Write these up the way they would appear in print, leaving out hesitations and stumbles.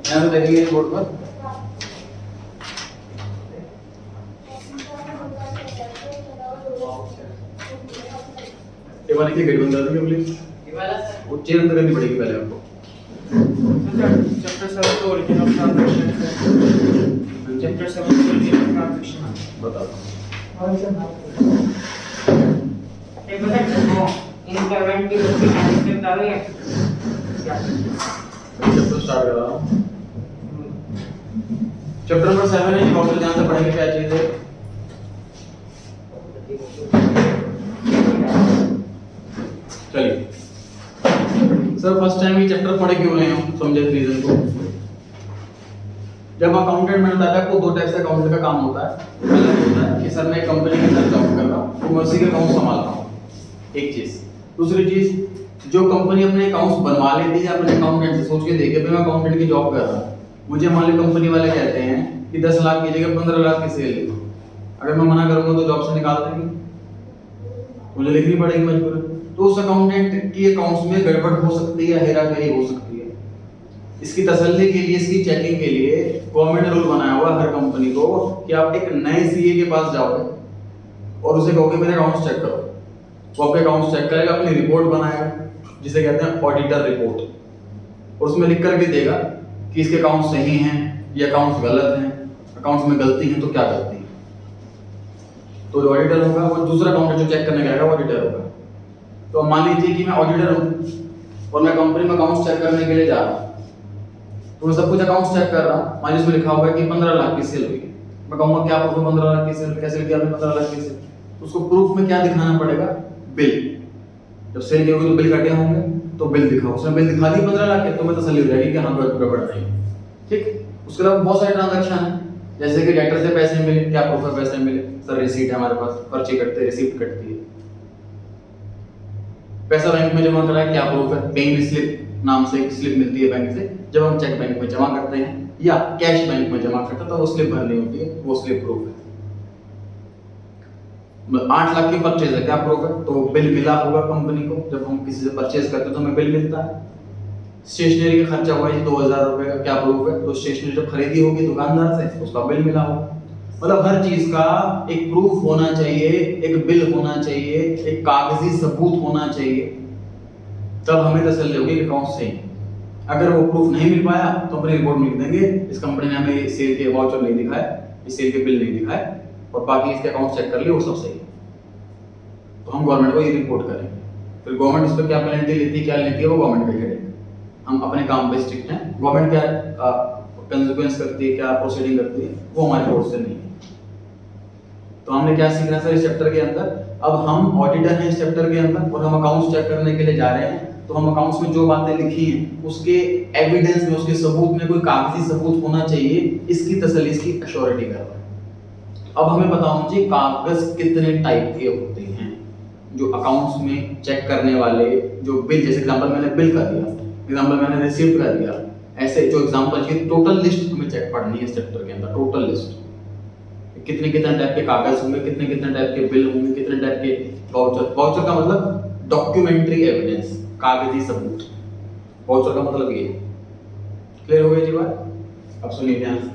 यहाँ पे देखिए बोर्ड पर ये वाली की गेट बंद कर देंगे प्लीज। ये वाला सर वो चेयर अंदर करनी पड़ेगी पहले आपको। चैप्टर 7 तो ओरिजिन ऑफ ट्रांजैक्शन है। चैप्टर 7 तो ओरिजिन ऑफ ट्रांजैक्शन बता दो। एक बार इनकरेंट की उसकी मैनेजमेंट बता रहे हैं क्या? चैप्टर स्टार्ट कर रहा हूँ। चैप्टर नंबर 7 है। टोटल ध्यान से पढ़ेंगे क्या चीज है। चलिए सर फर्स्ट टाइम ये चैप्टर पढ़े क्यों रहे हैं, समझे रीजन को। जब अकाउंटेंट में बताया आपको दो टाइप से अकाउंटेंट का काम होता है। पहला होता है कि सर मैं एक कंपनी के अंदर जॉब कर रहा हूँ तो मैं उसी के अकाउंट संभाल रहा हूँ, एक चीज। दूसरी चीज जो कंपनी अपने अकाउंट्स बनवा लेती है अपने अकाउंटेंट से, सोच के देखे मैं अकाउंटेंट की जॉब कर रहा हूँ, मुझे मान लो कंपनी वाले कहते हैं कि 10 लाख की जगह 15 लाख की सेल लो, अगर मैं मना करूंगा तो जॉब से निकाल देंगे, मुझे लिखनी पड़ेगी मजबूरन। तो उस अकाउंटेंट की अकाउंट्स में गड़बड़ हो सकती है, हेराफेरी हो सकती है। इसकी तसल्ली के लिए, इसकी चेकिंग के लिए गवर्नमेंट ने रूल बनाया हुआ हर कंपनी को कि आप एक नए सीए के पास जाओगे और उसे कहोगे मेरे अकाउंट्स चेक करो। वो आपके अकाउंट्स चेक करेगा, अपनी रिपोर्ट बनाएगा जिसे कहते हैं ऑडिटर रिपोर्ट, और उसमें लिख करके देगा कि इसके अकाउंट्स सही हैं या अकाउंट्स गलत हैं, अकाउंट्स में गलती है तो क्या गलती है। तो जो ऑडिटर होगा वो दूसरा अकाउंटेंट जो चेक करने जाएगा वो ऑडिटर होगा। तो मान लीजिए कि मैं ऑडिटर हूँ और मैं कंपनी में अकाउंट्स चेक करने के लिए जा रहा हूँ, तो मैं सब कुछ अकाउंट्स चेक कर रहा हूँ, मान लीजिए लिखा होगा कि 15 लाख की सेल हुई है। मैं कहूँगा क्या प्रूफ है 15 लाख की सेल, कैसे लिखा है 15 लाख की सेल। उसको प्रूफ में क्या दिखाना पड़ेगा, बिल। जब सेल की होगी तो बिल कटे होंगे तो बिल दिखाओ, उसने बिल दिखा दी 15 लाख के तो मैं तसल्ली हो जाएगी कि हाँ गड़बड़ नहीं। ठीक, उसके अलावा बहुत सारे ट्रांजैक्शन है, जैसे कि डेटर से पैसे मिले, क्या प्रूफ है पैसे मिले, सर रिसीट है हमारे पास, पर्ची कटते हैं, रिसीप्ट कटती है। पैसा बैंक में जमा कराए, क्या प्रूफ है, पेइंग स्लिप नाम से एक स्लिप मिलती है बैंक से, जब हम चेक बैंक में जमा करते हैं या कैश बैंक में जमा करते हैं तो वो स्लिप भरनी होती है, वो स्लिप प्रूफ है। 8 लाख की परचेज है, क्या प्रूफ है, तो बिल मिला होगा कंपनी को, जब हम किसी से परचेज करते हैं तो हमें बिल मिलता है। स्टेशनरी का खर्चा हुआ है 2000 रुपए का, क्या प्रूफ है, तो स्टेशनरी जब खरीदी होगी दुकानदार से उसका बिल मिला होगा। मतलब हर चीज का एक प्रूफ होना चाहिए, एक बिल होना चाहिए, एक कागजी सबूत होना चाहिए, तब हमें तसल्ली होगी कि अकाउंट सही है। अगर वो प्रूफ नहीं मिल पाया तो अपनी रिपोर्ट में लिख देंगे इस कंपनी ने हमें सेल के वाउचर नहीं दिखाया, इस सेल के बिल नहीं दिखाए और बाकी इसके अकाउंट चेक कर लिए वो सब सही है, तो हम गवर्नमेंट को ये रिपोर्ट करेंगे। फिर गवर्नमेंट इस पर क्या पेनल्टी लेती है, क्या लेती है, वो गवर्नमेंट का हेडेक। हम अपने काम पे स्ट्रिक्ट हैं, गवर्नमेंट क्या कंसिक्वेंस करती है, क्या प्रोसीडिंग करती है, वो हमारे कोर्ट से नहीं है। तो हमने क्या सीखना सर इस चैप्टर के अंदर, अब हम ऑडिटर हैं इस चैप्टर के अंदर और हम अकाउंट्स चेक करने के लिए जा रहे हैं, तो हम अकाउंट्स में जो बातें लिखी हैं उसके एविडेंस में, उसके सबूत में कोई कागजी सबूत होना चाहिए, इसकी तसल्ली, इसकी एश्योरिटी कर रहा है। अब हमें पता होना चाहिए कागज कितने टाइप के होते हैं जो अकाउंट्स में चेक करने वाले, जो बिल, जैसे एग्जांपल मैंने बिल का दिया, एग्जांपल मैंने रिसीप्ट का दिया, ऐसे जो एग्जांपल की टोटल लिस्ट हमें चेक पढ़नी है इस चैप्टर के अंदर, टोटल लिस्ट। कितने कितने टाइप के कागज होंगे, कितने कितने टाइप के बिल होंगे, कितने टाइप के वाउचर। वाउचर का मतलब डॉक्यूमेंट्री एविडेंस, कागजी सबूत, वाउचर का मतलब ये। क्लियर हो गई जी बात? अब सुनिए ध्यान से।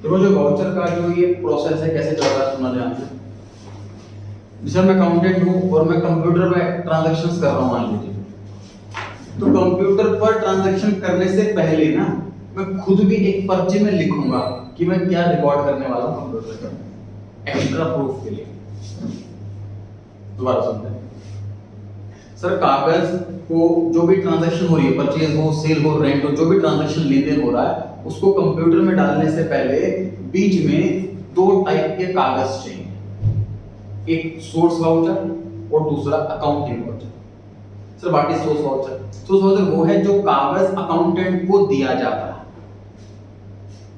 देखो जो वाउचर का जो ये प्रोसेस है कैसे चल रहा है सुनना ध्यान से। जैसे मैं अकाउंटेंट हूँ और मैं कंप्यूटर पे ट्रांजैक्शंस कर रहा हूँ मान लीजिए, तो कंप्यूटर पर ट्रांजैक्शन करने से पहले ना मैं खुद भी एक पर्ची में लिखूंगा कि मैं क्या रिकॉर्ड करने वाला हूँ कंप्यूटर पर, एक्स्ट्रा प्रूफ के लिए। दोबारा सुनते हैं सर, कागज को जो भी ट्रांजैक्शन हो रही है, परचेज हो, सेल हो, रेंट हो, जो भी ट्रांजैक्शन लेन देन हो रहा है उसको कंप्यूटर में डालने से पहले बीच में 2 टाइप के कागज चाहिए, एक सोर्स वाउचर और दूसरा accounting voucher. Sir what is source voucher? Source voucher वो है जो कागज अकाउंटेंट को दिया जाता है,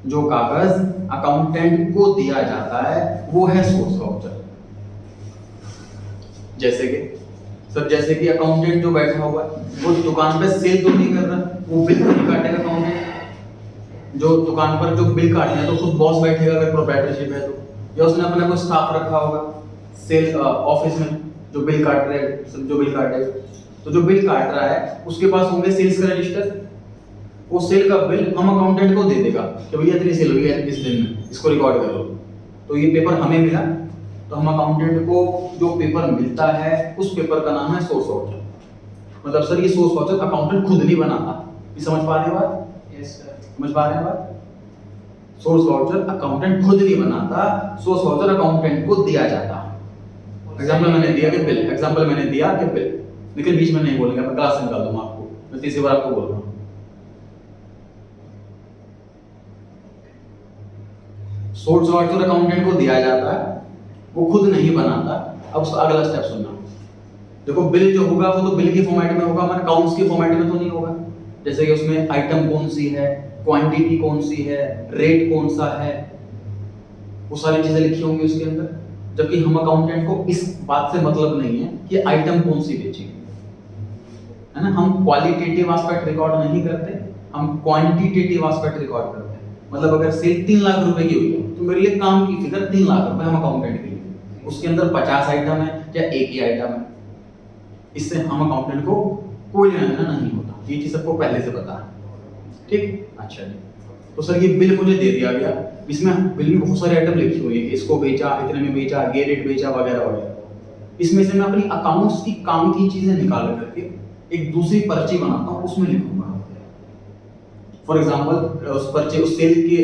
जो कागज अकाउंटेंट को दिया जाता है वो है सोर्स वाउचर। जैसे कि सर, जैसे कि अकाउंटेंट जो बैठा हुआ है वो दुकान पे सेल तो नहीं कर रहा, वो बिल तो नहीं काटेगा अकाउंटेंट, जो दुकान पर जो बिल काटना है तो खुद बॉस बैठेगा अगर प्रोप्राइटरशिप है तो, या उसने अपना कोई स्टाफ रखा होगा सेल ऑफिस में जो बिल काट रहे हैं, जो बिल काटे, तो जो बिल काट रहा है उसके पास होंगे सेल्स का रजिस्टर। वो सेल का बिल हम अकाउंटेंट को दे देगा कि भैया इतनी सेल हुई है इस दिन में, इसको रिकॉर्ड कर लो। तो ये पेपर हमें मिला, तो हम अकाउंटेंट को जो पेपर मिलता है उस पेपर का नाम है सोर्स वाउचर। मतलब सर ये सोर्स वाउचर अकाउंटेंट खुद नहीं बनाता, ये समझ पा रहे हैं बात? Yes sir. समझ पा रहे हैं बात? सोर्स वाउचर अकाउंटेंट खुद नहीं बनाता, सोर्स वाउचर अकाउंटेंट को दिया जाता। एग्जांपल मैंने दिया कि बिल, एग्जांपल मैंने दिया कि बिल, लेकिन बीच में नहीं बोलेंगे, मैं क्लास से निकाल दूंगा आपको, मैं तीसरी बार आपको बोल रहा हूँ। सोर्स वाउचर अकाउंटेंट को दिया जाता है, वो खुद नहीं बनाता। अब उसका अगला स्टेप सुनना। देखो बिल जो होगा वो तो बिल के फॉर्मेट में होगा, हमारे अकाउंट्स के फॉर्मेट में तो नहीं होगा। जैसे कि उसमें आइटम कौन सी है, क्वांटिटी कौन सी है, रेट कौन सा है, वो सारी चीजें लिखी होंगी उसके अंदर। जबकि हम अकाउंटेंट को इस बात से मतलब नहीं है कि आइटम कौन सी बेची है ना। हम क्वालिटेटिव एस्पेक्ट रिकॉर्ड नहीं करते, हम क्वांटिटेटिव एस्पेक्ट रिकॉर्ड करते हैं। मतलब अगर सेल 3 लाख रुपए की हुई है तो मेरे लिए काम की फिगर 3 लाख रुपए हम अकाउंटेंट के लिए, उसके अंदर 50 आइटम है या एक ही आइटम है, इससे हम अकाउंटेंट को कोई लेना देना नहीं होता। ये चीज सबको पहले से पता है, ठीक? अच्छा जी, तो सर ये बिल मुझे दे दिया गया, इसमें बिल में बहुत सारे आइटम लिखी हुई है कि इसको बेचा, इतने में बेचा, ये रेट बेचा, वगैरह वगैरह। इसमें से मैं अपनी अकाउंट्स की काम की चीजें निकाल करके एक दूसरी पर्ची बनाता हूँ, उसमें लिखूंगा। फॉर एग्जांपल उस पर्ची, उस सेल के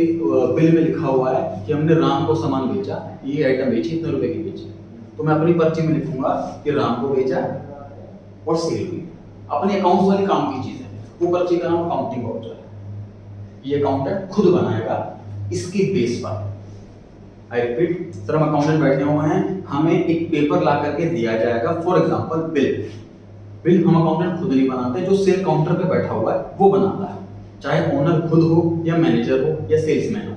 बिल में लिखा हुआ है कि हमने राम को सामान बेचा, ये आइटम बेची, इतने रुपए की बेची, तो मैं अपनी पर्ची में लिखूंगा कि राम को बेचा और सेल हुई। अपने अकाउंट्स वाली काम की चीजें, वो पर्ची का नाम अकाउंटिंग वाउचर है। ये अकाउंटेंट खुद बनाएगा इसकी बेस पर। आई रिपीट, सर हम अकाउंटेंट बैठे हुए हैं, हमें एक पेपर ला करके दिया जाएगा, फॉर एग्जांपल बिल। बिल हम अकाउंटेंट खुद नहीं बनाते, जो सेल काउंटर पे बैठा हुआ है वो बनाता है, चाहे ओनर खुद हो या मैनेजर हो या सेल्समैन हो,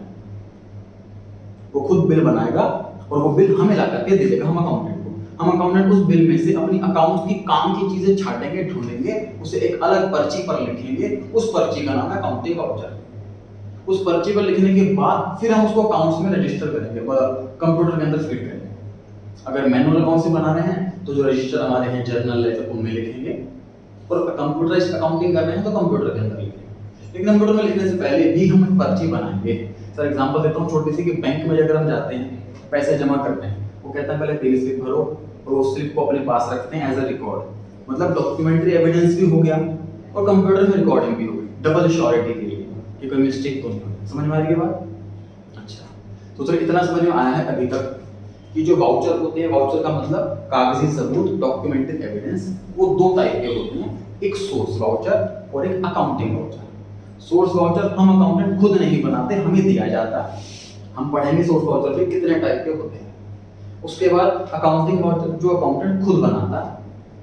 वो खुद बिल बनाएगा और वो बिल हमें ला करके दे देगा, हम अकाउंटेंट को। हम अकाउंटेंट उस बिल में से अपनी अकाउंट की काम की चीजें छाटेंगे, ढूंढेंगे, उसे एक अलग पर्ची पर लिखेंगे, उस पर्ची का नाम है अकाउंटिंग वाउचर। उस पर्ची पर लिखने के बाद फिर हम उसको अकाउंट्स में रजिस्टर करेंगे, कंप्यूटर के अंदर फीड करेंगे। अगर मैनुअल अकाउंट से बना रहे हैं तो जो रजिस्टर हमारे हैं जर्नल लेटर उनमें लिखेंगे, और कंप्यूटराइज्ड अकाउंटिंग कर रहे हैं तो कंप्यूटर के अंदर लिखेंगे। लेकिन कंप्यूटर में लिखने से पहले भी हम एक पर्ची बनाएंगे। सर एग्जांपल देता हूँ छोटी सी, कि बैंक में अगर हम जाते हैं पैसे जमा करते हैं, वो कहता है पहले पे स्लिप भरो, और उस स्लिप को अपने पास रखते हैं एज अ रिकॉर्ड। मतलब डॉक्यूमेंट्री एविडेंस भी हो गया और कंप्यूटर में रिकॉर्डिंग भी हो गई, डबल श्योरिटी के लिए कि कोई मिस्टेक तो नहीं हो। समझ में आ रही है बात? अच्छा, तो सर इतना समझ में आया है अभी तक कि जो वाउचर होते हैं, वाउचर का मतलब कागजी सबूत, डॉक्यूमेंटेड एविडेंस, वो 2 टाइप के होते हैं, एक सोर्स वाउचर और एक अकाउंटिंग वाउचर। सोर्स वाउचर हम अकाउंटेंट खुद नहीं बनाते, हमें दिया जाता है। हम पढ़ेंगे सोर्स वाउचर के कितने टाइप के होते हैं। उसके बाद अकाउंटिंग वाउचर जो अकाउंटेंट खुद बनाता है,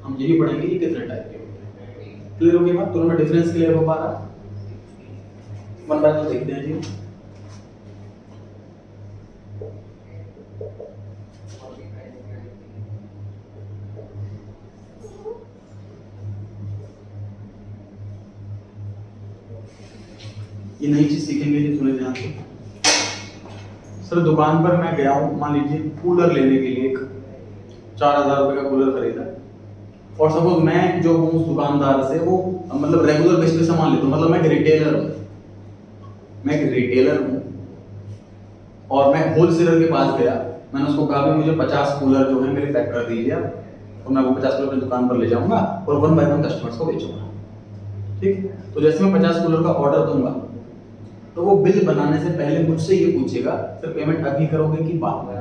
हम ये भी पढ़ेंगे कि कितने टाइप के होते हैं। क्लियर हो गई बात? दोनों में डिफरेंस क्लियर हो पा रहा है? वन बाय वन देखते हैं जी। ये नई चीज सीखेंगे जी, सुने ध्यान से। सर दुकान पर मैं गया हूँ, मान लीजिए कूलर लेने के लिए, एक 4000 रुपए का कूलर खरीदा, और सपोज मैं जो हूँ उस दुकानदार से वो मतलब रेगुलर बेस पे सामान लेता हूँ, मतलब मैं एक रिटेलर हूँ, और मैं होलसेलर के पास गया, मैंने उसको कहा भी मुझे 50 कूलर जो है मेरे पैक कर दीजिए, और मैं वो 50 कूलर अपनी दुकान पर ले जाऊंगा और 1 बाय 1 कस्टमर्स को बेचूंगा। ठीक, तो जैसे मैं 50 कूलर का ऑर्डर दूंगा तो वो बिल बनाने से पहले मुझसे ये पूछेगा सर पेमेंट अभी करोगे कि बाद में?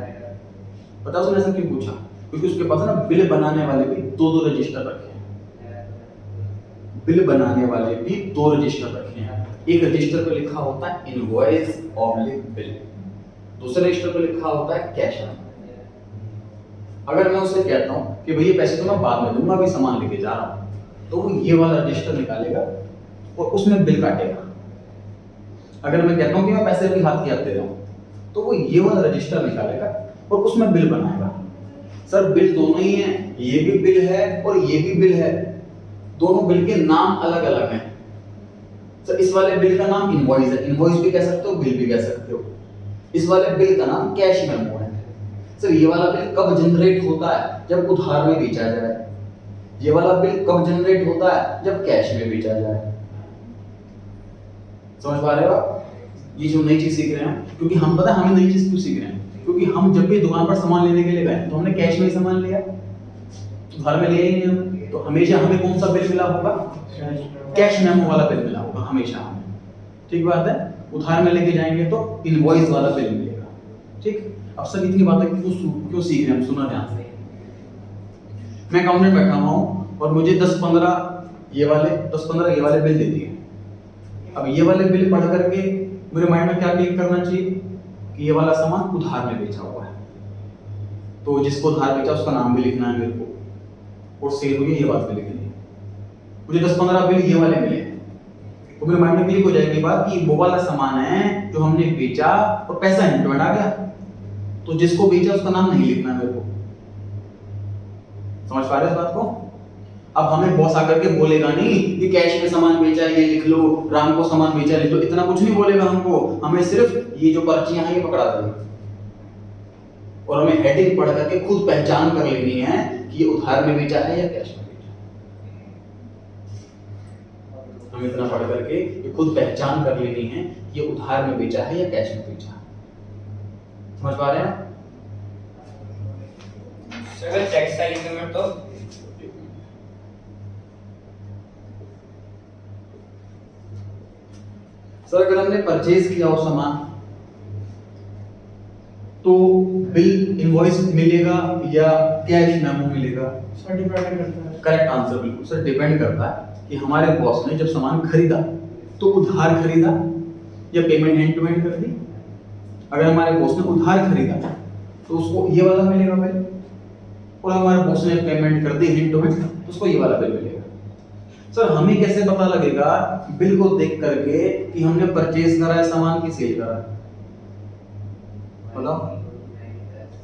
बताओ सर ऐसा क्यों पूछा? क्योंकि उसके पास ना बिल बनाने वाले भी 2 रजिस्टर रखे हैं। बिल बनाने वाले भी 2 रजिस्टर रखे हैं। एक रजिस्टर पे लिखा होता है इनवॉइस ऑब्लिक बिल, दूसरे रजिस्टर पे लिखा होता है कैश। अगर मैं उससे कहता हूँ कि भैया पैसे तो मैं बाद में दूंगा, अभी सामान लेके जा रहा हूँ, तो वो ये वाला रजिस्टर निकालेगा और उसमें बिल काटेगा। अगर मैं कहता हूँ कि मैं पैसे अभी हाथ की हाथ दे रहा हूँ, तो वो ये वाला रजिस्टर निकालेगा और उसमें बिल बनाएगा। सर बिल दोनों ही हैं, ये भी बिल है और ये भी बिल है, दोनों बिल के नाम अलग अलग हैं। तो इस वाले बिल का नाम इनवॉइस है, इनवॉइस भी कह सकते हो, बिल भी कह सकते हो। इस वाले बिल का नाम कैश मेमो है। सर ये वाला बिल कब जनरेट होता है? जब उधार में बेचा जाए। ये वाला बिल कब जनरेट होता है? जब कैश में बेचा जाए। समझ पा रहे हो आप? ये जो नई चीज सीख रहे हैं, क्योंकि हम पता है हमें नई चीज क्यों सीख रहे हैं, क्योंकि हम जब भी दुकान पर सामान लेने के लिए गए तो हमने कैश में ही सामान लिया, उधार में लिया ही नहीं हम। तो हमेशा हमें कौन सा बिल मिला होगा? कैश मेमो वाला बिल मिला होगा हमेशा हमें। ठीक बात है। उधार में लेके जाएंगे तो इनवॉइस वाला बिल मिलेगा। ठीक। अब सर इतनी बातें क्यों सीख रहे हैं? सुना ध्यान से। मैं अकाउंटेंट बैठा हुआ हूँ और मुझे 10-15 ये वाले बिल दे दिए। अब ये वाले बिल पढ़ करके मेरे माइंड में क्या क्लिक करना चाहिए कि ये वाला सामान उधार में बेचा हुआ है, तो जिसको उधार बेचा उसका नाम भी लिखना है मेरे को, और सेल हुई ये बात भी लिखनी है। मुझे 10-15 बिल ये वाले मिले तो मेरे माइंड में क्लिक हो जाएगी बात कि वो वाला सामान है जो हमने बेचा और पैसा इनकम आ गया, तो जिसको बेचा उसका नाम नहीं लिखना मेरे को। समझ पा रहे हो इस बात को? अब हमें बॉस आकर के बोलेगा नहीं कि कैश में सामान बेचा है ये लिख लो, राम को सामान बेचा है लिख लो, इतना कुछ नहीं बोलेगा हमको। हमें सिर्फ ये जो पर्चियां हैं ये पकड़ा देगा और हमें हेडिंग पढ़ करके खुद पहचान कर लेनी है कि ये उधार में बेचा है या कैश में बेचा है। हमें इतना पढ़ करके ये खुद पहचान कर लेनी है कि ये उधार में बेचा है या कैश में बेचा है। समझ पा रहे हैं? अगर चेक साइज में तो सर अगर हमने परचेज किया हो सामान तो बिल इनवॉइस मिलेगा या कैश मेमो मिलेगा? सर डिपेंड करता है। करेक्ट आंसर बिल्कुल सर, डिपेंड करता है कि हमारे बॉस ने जब सामान खरीदा तो उधार खरीदा या पेमेंट हैंड टू हैंड कर दी। अगर हमारे बॉस ने उधार खरीदा तो उसको ये वाला मिलेगा बिल, और हमारे बॉस ने पेमेंट कर दी हैंड टू हैंड तो उसको ये वाला बिल मिलेगा। सर हमें कैसे पता लगेगा बिल को देख करके कि हमने परचेज करा है सामान की सेल करा है? बताओ।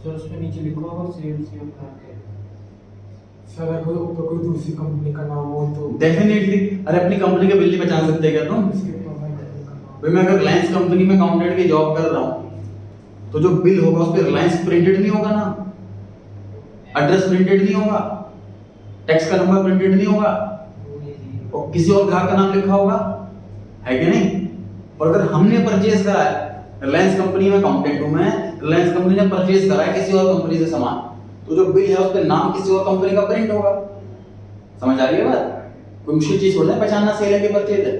सर उसमें नीचे लिखा होगा सेल्स या मार्केट। सर अगर ऊपर कोई दूसरी कंपनी का नाम हो तो डेफिनेटली। अरे अपनी कंपनी के बिल नहीं पहचान सकते क्या तुम? इसके प्रोवाइडर का नाम। भाई मैं अगर रिलायंस कंपनी में अकाउंटेंट की जॉब कर रहा हूँ तो जो बिल होगा उस पर रिलायंस प्रिंटेड नहीं होगा ना, एड्रेस प्रिंटेड नहीं होगा, टैक्स का नंबर प्रिंटेड नहीं होगा, और किसी और ग्राहक का नाम लिखा होगा, है कि नहीं? और अगर हमने परचेज करा है, रिलायंस कंपनी में अकाउंटेंट हूं मैं, रिलायंस कंपनी ने परचेज करा है किसी और कंपनी से सामान, तो जो बिल है उस पे नाम किसी और कंपनी का प्रिंट होगा। समझ आ रही है बात? कोई मुश्किल चीज थोड़ी है पहचानना सेल है कि परचेज है।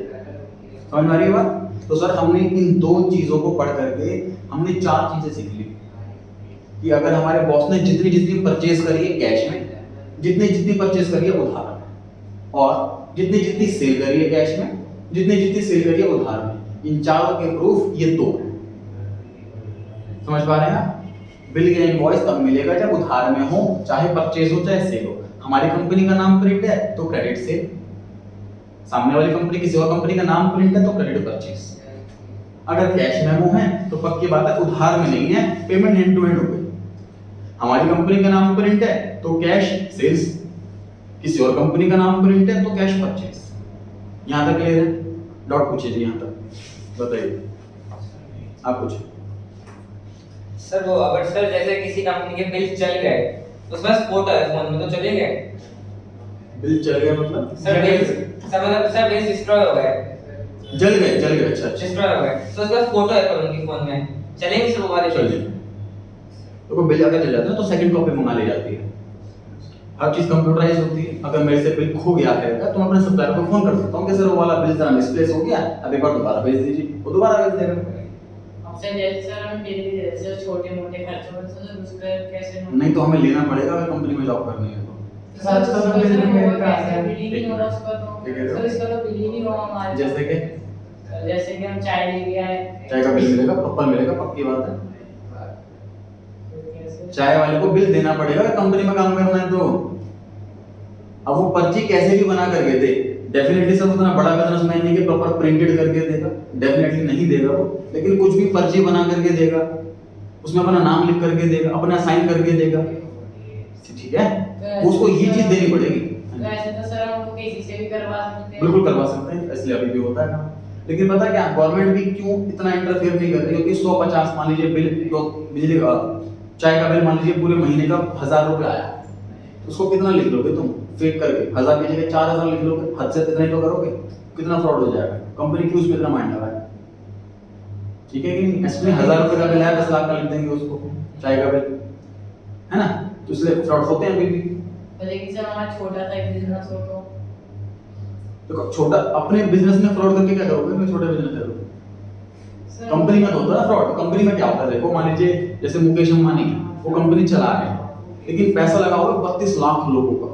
समझ आ रही है बात? तो सर हमने इन दो चीजों को पढ़ करके हमने 4 चीजें सीख ली कि अगर हमारे बॉस ने जितनी जितनी परचेज करी है कैश में, जितनी जितनी परचेज करी है उधार में, और जितनी जितनी सेल करी है कैश में, जितनी जितनी सेल करी है उधार में, इन चारों के प्रूफ ये 2 हैं। समझ पा रहे हैं आप? बिल या इनवॉइस तब मिलेगा जब उधार में हो, चाहे परचेज हो चाहे सेल हो। हमारी कंपनी का नाम प्रिंट है तो क्रेडिट सेल, सामने वाली कंपनी किसी और कंपनी का नाम प्रिंट है तो क्रेडिट परचेज। अगर कैश मेमो है तो पक्की बात है उधार में नहीं है, पेमेंट हैंड टू हैंड हो गई। हमारी कंपनी का नाम प्रिंट है तो कैश सेल्स, किसी और कंपनी का नाम प्रिंट है तो कैश परचेज। यहां तक क्लियर है? डॉट पूछिए जी, यहां तक बताइए आप कुछ। सर वो अगर सर जैसे किसी कंपनी के बिल चल गए तो उसके पास फोटो है फोन में तो चले गए। बिल चल गया मतलब? Sir bill sir bill destroy हो गए, जल गए अच्छा अच्छा डिस्ट्रॉय हो गए तो उसके पास फोटो है उनके फोन में, चलेंगे सर वो वाले चल बिल? तो कोई बिल अगर चल जाता है तो सेकंड कॉपी मंगा ली जाती है। हर चीज कंप्यूटराइज होती है। अगर मेरे से बिल खो गया है तो मैं अपने सप्लायर को फोन कर सकता हूं कि सर वो वाला बिल जरा मिसप्लेस हो गया, अब एक बार दोबारा भेज दीजिए, वो दोबारा भेज देगा। ऑप्शन जैसे सर हम डेली जैसे छोटे-मोटे खर्चों में सर उसका कैसे नहीं तो हमें लेना पड़ेगा अगर कंपनी में जॉब करनी है तो। आजकल तो बिल पेमेंट का आता है। बिल ही नहीं हो रहा उसका तो सर इसका तो बिल ही नहीं हुआ हमारे। जैसे कि जैसे कि हम चाय ले के आए, चाय का बिल मिलेगा, प्रॉपर मिलेगा, पक्की बात है। कैसे चाय वाले को बिल देना पड़ेगा अगर कंपनी में काम करना है तो। अब वो पर्ची कैसे भी बना करके दे, डेफिनेटली सब उतना बड़ा बिजनेस मैन नहीं कि प्रॉपर प्रिंटेड करके देगा, डेफिनेटली नहीं देगा वो, लेकिन कुछ भी पर्ची बना करके देगा, उसमें अपना नाम लिख करके देगा, अपना साइन करके देगा, ठीक है? उसको ये चीज देनी पड़ेगी। तो ऐसे तो सर हम वो किसी से भी करवा सकते हैं। बिल्कुल करवा सकते हैं, इसलिए अभी भी होता है काम। लेकिन पता क्या गवर्नमेंट भी क्यों इतना इंटरफेयर नहीं कर रही? क्योंकि 150 मान लीजिए बिल, तो बिजली का चाय का बिल मान लीजिए पूरे महीने का 1000 रुपये आया, उसको कितना लिख लोगे तुम फेक करके? 1000 की जगह 4000 लिख लोगे, हद से इतना ही तो करोगे, कितना फ्रॉड हो जाएगा? कंपनी क्यों उसमें इतना माइंड लगा है? ठीक है कि नहीं? इसमें 1000 रुपये का बिल आया 10 लाख का लिख देंगे उसको चाय का बिल, है ना? तो इसलिए फ्रॉड होते हैं अभी भी। लेकिन जब हमारा छोटा सा एक बिजनेस हो तो तो छोटा अपने बिजनेस में फ्रॉड करके क्या करोगे? मैं छोटा बिजनेस करोगे, सर, कंपनी में तो होता है ना फ्रॉड। कंपनी में क्या होता है देखो, मान लीजिए जैसे मुकेश अंबानी है, वो कंपनी चला रहे हैं, लेकिन पैसा लगा होगा 32 लाख लोगों का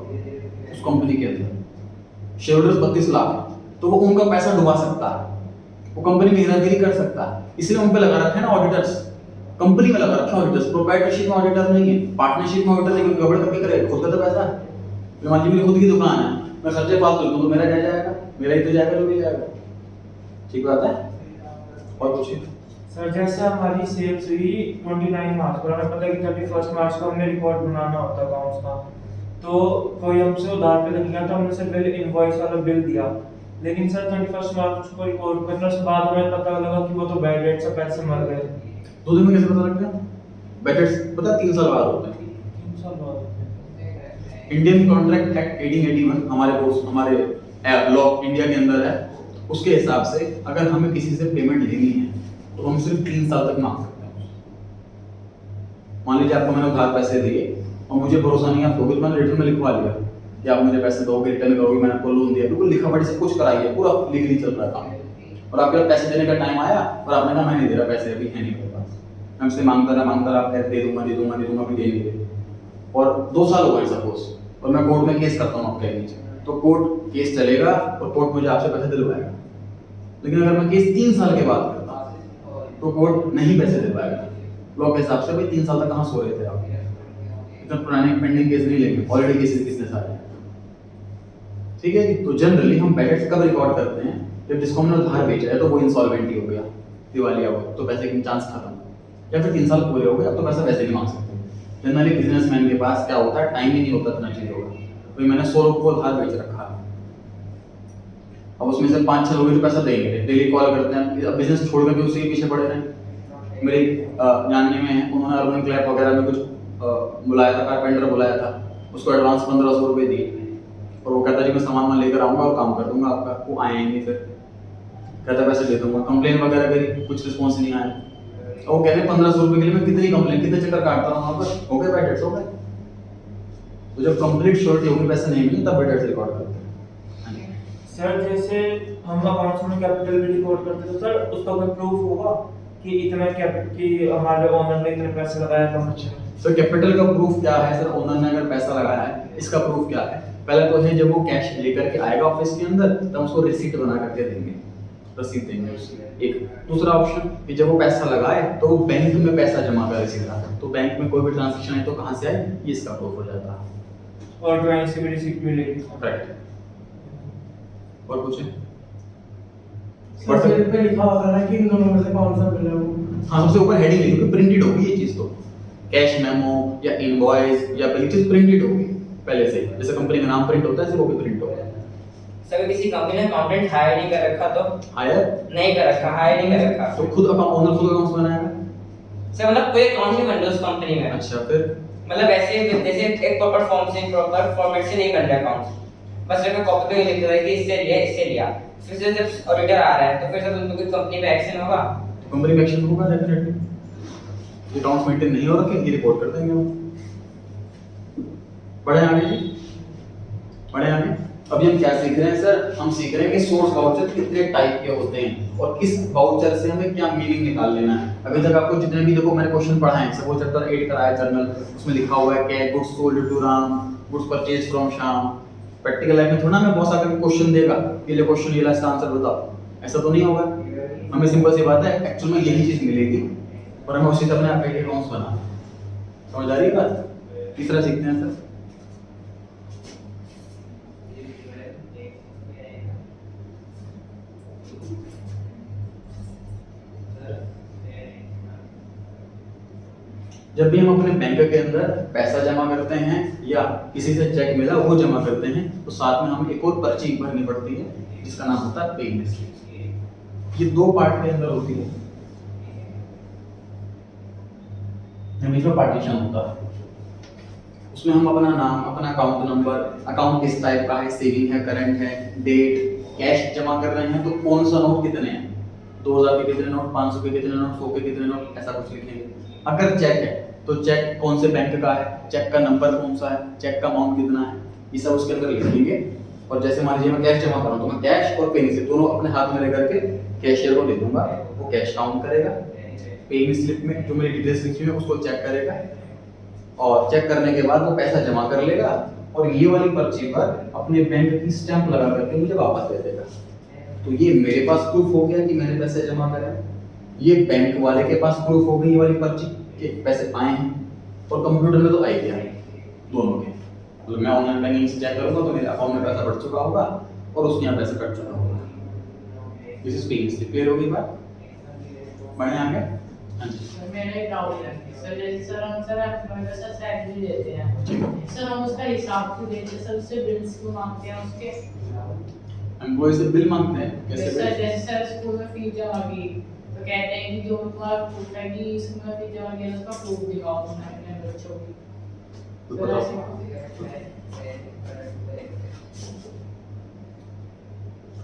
उस कंपनी के अंदर, शेयर होल्डर्स 32 लाख, तो वो उनका पैसा डुबा सकता है, वो कंपनी में हेराफेरी कर सकता है, इसलिए उन पे लगा रखा है ना ऑडिटर्स। कंपनी में लगा रखा है ऑडिटर्स, प्रोप्राइटरशिप में ऑडिटर नहीं है, पार्टनरशिप में ऑडिटर नहीं, गड़बड़ करके करे, खुद का तो पैसा है। मान लीजिए मेरी खुद की दुकान है, मैं खर्चे फालतू लिखूं तो मेरा क्या जाएगा? मेरा ही तो जाएगा, जो भी जाएगा। ठीक बात है। और कुछ सर जैसे हमारी सेल्स हुई 29 मार्च को, हमें पता है कि 31 मार्च को हमने रिकॉर्ड बनाना होता है अकाउंट्स का, तो कोई हमसे उधार पे लग गया तो हमने सर बिल इनवॉइस वाला बिल दिया, लेकिन सर 31 मार्च को रिकॉर्ड करने के बाद हमें पता लगा कि वो तो बैड डेट से पैसे मर गए। 2 दिन में कैसे पता लग गया? बेटर पता 3 साल बाद होता है। 3 साल बाद इंडियन कॉन्ट्रैक्ट एक्ट 1881 हमारे लॉ इंडिया के अंदर है, उसके हिसाब से अगर हमें किसी से पेमेंट लेनी है तो हम सिर्फ 3 साल तक मांग सकते हैं। मान लीजिए आपको मैंने उधार पैसे दिए और मुझे भरोसा नहीं आपको, तो मैंने रिटर्न में लिखवा लिया कि आप मुझे पैसे दोगे, रिटर्न करोगे, मैंने आपको लोन दिया, बिल्कुल लिखा पढ़ी सब कुछ कराई है, पूरा लीगली चल रहा था, और आपके पास पैसे देने का टाइम आया और आपने कहा मैं नहीं दे रहा पैसे, अभी है नहीं मेरे पास, मैं हमसे मांगता रहा, आप दे दूंगा भी दे नहीं दे, और 2 साल हो गए सपोज, और मैं कोर्ट में केस करता हूँ आपके नीचे, तो कोर्ट केस चलेगा और कोर्ट मुझे आपसे पैसे दिलवाएगा। लेकिन अगर मैं केस 3 साल के बाद करता तो कोर्ट नहीं पैसे दे पाएगा। लॉ के हिसाब से भाई 3 साल तक कहाँ सो रहे थे आप? इतना पुराने पेंडिंग केस नहीं लेंगे, ऑलरेडी केसेस कितने सारे हैं। ठीक है जी। तो जनरली हम बैड डेट्स कब रिकॉर्ड करते हैं? जब जिसको हमने उधार बेचा है तो वो इंसॉल्वेंटी हो गया, दिवालिया हुआ, तो पैसे की चांस खत्म, या फिर 3 साल पूरे हो गए, अब तो पैसा वैसे नहीं मांग सकते। जनरली बिजनेसमैन के पास क्या होता है, टाइम ही नहीं होता इतना चीज़ों का। तो मैंने 100 लोगों को उधार बेच रखा है, अब उसमें से 5-6 लोग तो पैसा देंगे, डेली कॉल करते हैं, अब बिजनेस छोड़ करके उसी के पीछे पड़े रहे। मेरे जानने में है, उन्होंने अर्बन क्लैप वगैरह में कुछ बुलाया था, कारपेंटर बुलाया था, उसको एडवांस 1500 रुपये दिए, और वो कहता जी मैं सामान लेकर आऊँगा और काम कर दूंगा आपका। वो आए नहीं, फिर कहता पैसे दे दूंगा, कंप्लेन वगैरह करी, कुछ रिस्पॉन्स नहीं आया। वो कह रहे 1500 रुपये के लिए मैं कितनी कंप्लेन, कितने चक्कर काटता हूँ वहाँ पर, हो गए बैड डेट्स हो गए। तो जब कंप्लीट श्योरिटी होगी पैसे नहीं मिले तब बैड डेट्स रिकॉर्ड करते हैं। सर जैसे हम अकाउंट्स में कैपिटल भी रिकॉर्ड करते थे सर, उसका कोई प्रूफ होगा कि इतना कैपिटल कि हमारे ओनर ने इतने पैसे लगाया था? सर कैपिटल का प्रूफ क्या है? सर ओनर ने अगर पैसा लगाया है, इसका प्रूफ क्या है? पहले तो है जब वो कैश लेकर के आएगा ऑफिस के अंदर तब उसको रिसीट बना करके देंगे, रसीद देंगे उससे। एक दूसरा ऑप्शन कि जब वो पैसा लगाए तो वो बैंक में पैसा जमा कर रिसीट आता है, तो बैंक में कोई भी ट्रांजैक्शन है तो कहाँ से आए, ये इसका प्रूफ हो जाता है। और ड्राइंग से भी रिसीट मिलेगी। राइट। और कुछ है? सर पे लिखा होता है कि इन दोनों में से कौन सा बिल है वो? हाँ, सबसे ऊपर हेडिंग लिखी, प्रिंटेड होगी ये चीज, तो कैश मेमो या इनवॉइस या बिल चीज प्रिंटेड होगी पहले से, जैसे कंपनी का नाम प्रिंट होता है ऐसे वो भी प्रिंट होगा। सर किसी कंपनी ने अकाउंटेंट हायर नहीं कर रखा तो? हायर नहीं कर रखा, हायर नहीं कर रखा। तो खुद ओनर खुद अकाउंट्स बनाएगा? सर मतलब कोई अकाउंट नहीं बन रहा उस कंपनी में। अच्छा, फिर मतलब ऐसे जैसे एक प्रॉपर फॉर्म से, प्रॉपर फॉर्मेट से नहीं बन रहा अकाउंट्स, बस सिर्फ कॉपी पे लिख रहा है कि इससे लिया, फिर से जब ऑडिटर आ रहा है तो फिर सब उनको कंपनी पे एक्शन होगा। तो कंपनी में एक्शन होगा डेफिनेटली। अकाउंट्स मेंटेन नहीं हो रखे, ये रिपोर्ट कर देंगे हम। बढ़े आगे जी, बढ़े आगे। अभी हम क्या सीख रहे हैं सर? हम सीख रहे हैं कि सोर्स वाउचर कितने टाइप के होते हैं और किस वाउचर से हमें क्या मीनिंग निकाल लेना है। अभी तक आपको जितने भी देखो मैंने क्वेश्चन पढ़ाए हैं, सपोज चैप्टर 8 कराया जर्नल, उसमें लिखा हुआ है कि goods sold to Ram, goods purchase from Shyam. Practical life में थोड़ा मैं बहुत सारे क्वेश्चन देगा, ये ले क्वेश्चन, ये ला इसका आंसर बताओ, ऐसा तो नहीं होगा। हमें सिंपल सी बात है, एक्चुअल में यही चीज मिलेगी और हमें उसी से अपने आप के अकाउंट्स बनाना। समझ आ रही है बात? तीसरा सीखते हैं सर। जब भी हम अपने बैंक के अंदर पैसा जमा करते हैं या किसी से चेक मिला वो जमा करते हैं तो साथ में हमें एक और पर्ची भरनी पड़ती है जिसका नाम होता है पेइंग स्लिप। ये दो पार्ट के अंदर होती है, बीच में पार्टीशन होता है। उसमें हम अपना नाम, अपना अकाउंट नंबर, अकाउंट किस टाइप का है, सेविंग है, करंट है, डेट, कैश जमा कर रहे हैं तो कौन सा नोट कितने हैं, 2000 के कितने नोट, 500 के कितने नोट, 100 के कितने नोट, ऐसा कुछ लिखेंगे। अगर चेक है तो चेक कौन से बैंक का है, चेक का नंबर कौन सा है, चेक का अमाउंट कितना है, ये सब उसके अंदर लिखेंगे। और जैसे मान लीजिए मैं कैश जमा कर रहा हूँ तो मैं कैश और पेइंग स्लिप दोनों अपने हाथ में लेकर के कैशियर को दे दूंगा, वो कैश काउंट करेगा, पेइंग स्लिप में जो मेरी डिटेल्स लिखी हुई है उसको चेक करेगा और चेक करने के बाद वो पैसा जमा कर लेगा और ये वाली पर्ची पर अपने बैंक की स्टैंप लगा करके मुझे वापस दे देगा। तो ये मेरे पास प्रूफ हो गया कि मैंने पैसे जमा करे, ये बैंक वाले के पास प्रूफ हो गई ये वाली पर्ची के पैसे आए हैं, और कंप्यूटर में तो आई गया दोनों के। मतलब मैं ऑनलाइन बैंकिंग से चेक करूंगा तो मेरे अकाउंट में पैसा बढ़ चुका होगा और उसके यहाँ पैसा कट चुका होगा। This is paying slip. Clear होगी बात? बढ़िया आगे। हाँ जी मेरे डाउट है सर, जैसे सर हम सर हमारे पास सैलरी देते हैं सर, हम उसका हिसाब क्यों देते हैं सर, उससे बिल्स क्यों मांगते हैं उसके? एम्प्लॉय से बिल मांगते हैं कैसे? सर जैसे सर स्कूल में फीस जमा की तो कहते हैं कि जो तुम्हारा प्रूफ है कि स्कूल में फीस जमा किया उसका प्रूफ दिखाओ तुमने अपने बच्चों की। तो सर बताओ। ऐसे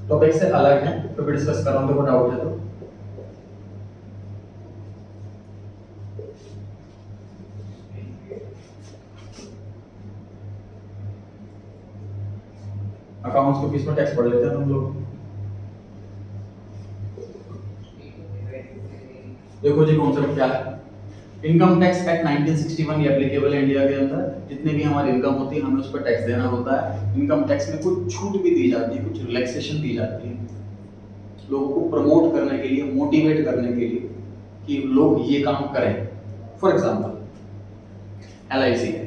टॉपिक से अलग है तो फिर डिस्कस कर रहा हूँ, तो डाउट है तो अकाउंट्स के फीस में टैक्स पढ़ लेते हैं तुम लोग। देखो जी कॉन्सेप्ट क्या है। इनकम टैक्स एक्ट 1961 ये एप्लीकेबल है इंडिया के अंदर। जितने भी हमारी इनकम होती है हमें उस पर टैक्स देना होता है। इनकम टैक्स में कुछ छूट भी दी जाती है, कुछ रिलैक्सेशन दी जाती है लोगों को प्रमोट करने के लिए, मोटिवेट करने के लिए कि लोग ये काम करें। फॉर एग्जाम्पल LIC है,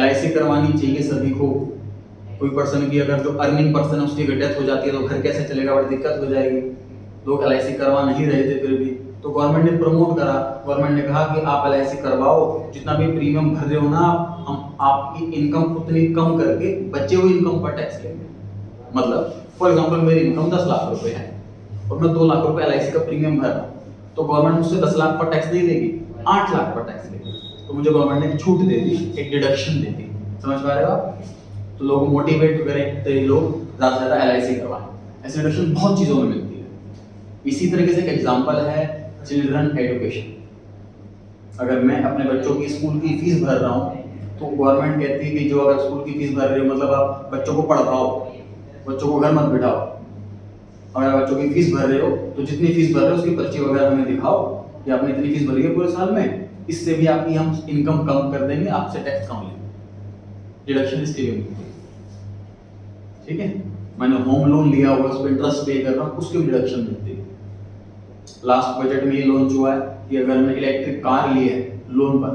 LIC करवानी चाहिए सभी को। कोई पर्सन की अगर जो अर्निंग पर्सन है उसकी अगर डेथ हो जाती है तो घर कैसे चलेगा, बड़ी दिक्कत हो जाएगी। लोग LIC करवा नहीं रहे थे फिर भी तो गवर्नमेंट ने प्रमोट करा। गवर्नमेंट ने कहा कि आप LIC करवाओ, जितना भी प्रीमियम भर रहे हो ना हम आपकी इनकम उतनी कम करके बचे हुए इनकम पर टैक्स लेंगे। मतलब फॉर एग्जांपल मेरी इनकम 10 लाख रुपए है और मैं 2 लाख रुपए LIC का प्रीमियम भर रहा हूँ तो गवर्नमेंट मुझसे 10 लाख पर टैक्स नहीं लेगी, 8 लाख पर टैक्स लेगी। तो मुझे गवर्नमेंट ने एक छूट दे दी, एक डिडक्शन दे दी। समझ पा रहे हो आप? तो लोग मोटिवेट करें तो ये लोग ज़्यादा से ज़्यादा LIC करवाएं। ऐसे डिडक्शन बहुत चीज़ों में मिलती है। इसी तरीके से एक एग्जांपल है चिल्ड्रन एजुकेशन। अगर मैं अपने बच्चों की स्कूल की फीस भर रहा हूँ तो गवर्नमेंट कहती है कि जो अगर स्कूल की फीस भर रहे हो मतलब आप बच्चों को पढ़ाओ, बच्चों को घर मत बिठाओ। अगर बच्चों की फीस भर रहे हो तो जितनी फीस भर रहे हो उसकी पर्ची वगैरह हमें दिखाओ कि आपने इतनी फीस भरी है पूरे साल में, इससे भी आपकी हम इनकम कम कर देंगे, आपसे टैक्स कम लेंगे। डिडक्शन इसके लिए मिलती है। ठीक है, मैंने होम लोन लिया हुआ उस पर इंटरेस्ट पे कर रहा हूँ, उसकी भी डिडक्शन मिलती है। लास्ट बजट में ये लॉन्च हुआ है कि अगर मैं इलेक्ट्रिक कार लिए है लोन पर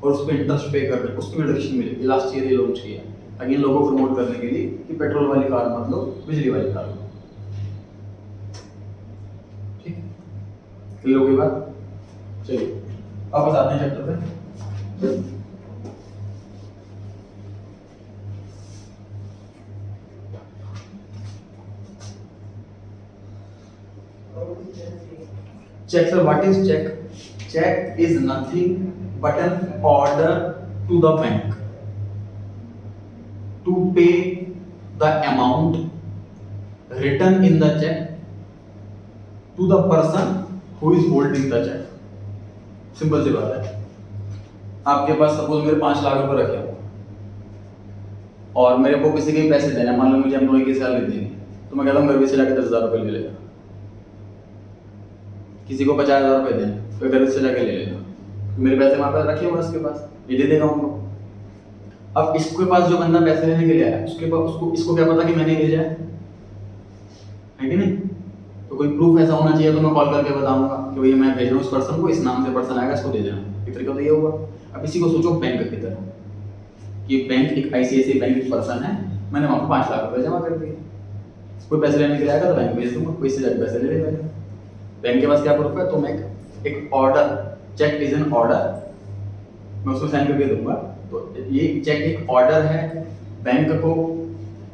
और उस पर इंटरेस्ट पे कर रहे हैं उसकी डिडक्शन मिलेगी। लास्ट ईयर ये लॉन्च किया ताकि इन लोगों को प्रमोट करने के लिए कि पेट्रोल वाली कार मत लो, बिजली वाली कार लो। ठीक है, क्लियर हो गई बात? चलिए वापस आते हैं चैप्टर पे। Check, sir, what is check? Check is nothing but an order to the bank to pay the amount written in the check to the person who is holding the check. Simple सी बात है। आपके पास suppose मेरे 5 लाख रुपए रखे हो और मेरे को किसी के भी पैसे देने, मान लो मुझे एम्प्लॉय की सैलरी देनी तो मैं कहता हूँ घर से जाके 10,000 रुपये ले लेगा। किसी को 50,000 रुपये देने तो घर से जाके ले लेगा, तो मेरे पैसे वहाँ पर रखे हुए उसके पास, ये दे देगा उनको। अब इसके पास जो बंदा पैसे लेने के लिए आया उसके पास इसको क्या पता कि मैंने भेजा है कि नहीं? तो कोई प्रूफ ऐसा होना चाहिए तो मैं कॉल करके बताऊंगा कि भैया मैं भेज रहा हूँ उस पर्सन को, इस नाम से पर्सन आएगा, इसको दे देना। एक तरीका तो ये होगा। अब इसी को सोचो बैंक की तरह कि बैंक एक ICICI बैंक एक पर्सन है, मैंने वहाँ पर 5 लाख रुपये जमा कर दिए। कोई पैसे लेने के लिए आएगा तो बैंक भेज दूंगा, कोई से जाकर पैसे ले लेगा। बैंक के पास क्या प्रूफ है? तो मैं एक order, cheque is an order, मैं उसको साइन करके दूंगा। तो ये चेक एक ऑर्डर है बैंक को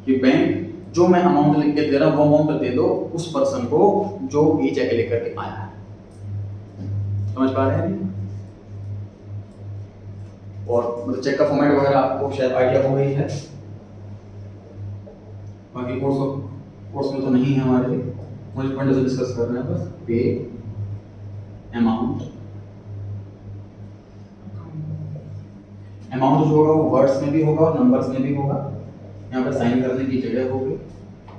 कि बैंक जो मैं अमाउंट लिख के दे रहा हूँ वो अमाउंट दे दो उस पर्सन को जो ये चेक लेकर के आया है। समझ पा रहे हैं नहीं? और मतलब चेक का फॉर्मेट वगैरह आपको शायद आइडिया हो गई है। बाकी कोर्स में तो नहीं है हमारे लिए, मुझे पॉइंट से डिस्कस कर रहे हैं बस। पे अमाउंट जो होगा वो वर्ड्स में भी होगा और नंबर्स में भी होगा। यहाँ पर साइन करने की जगह होगी।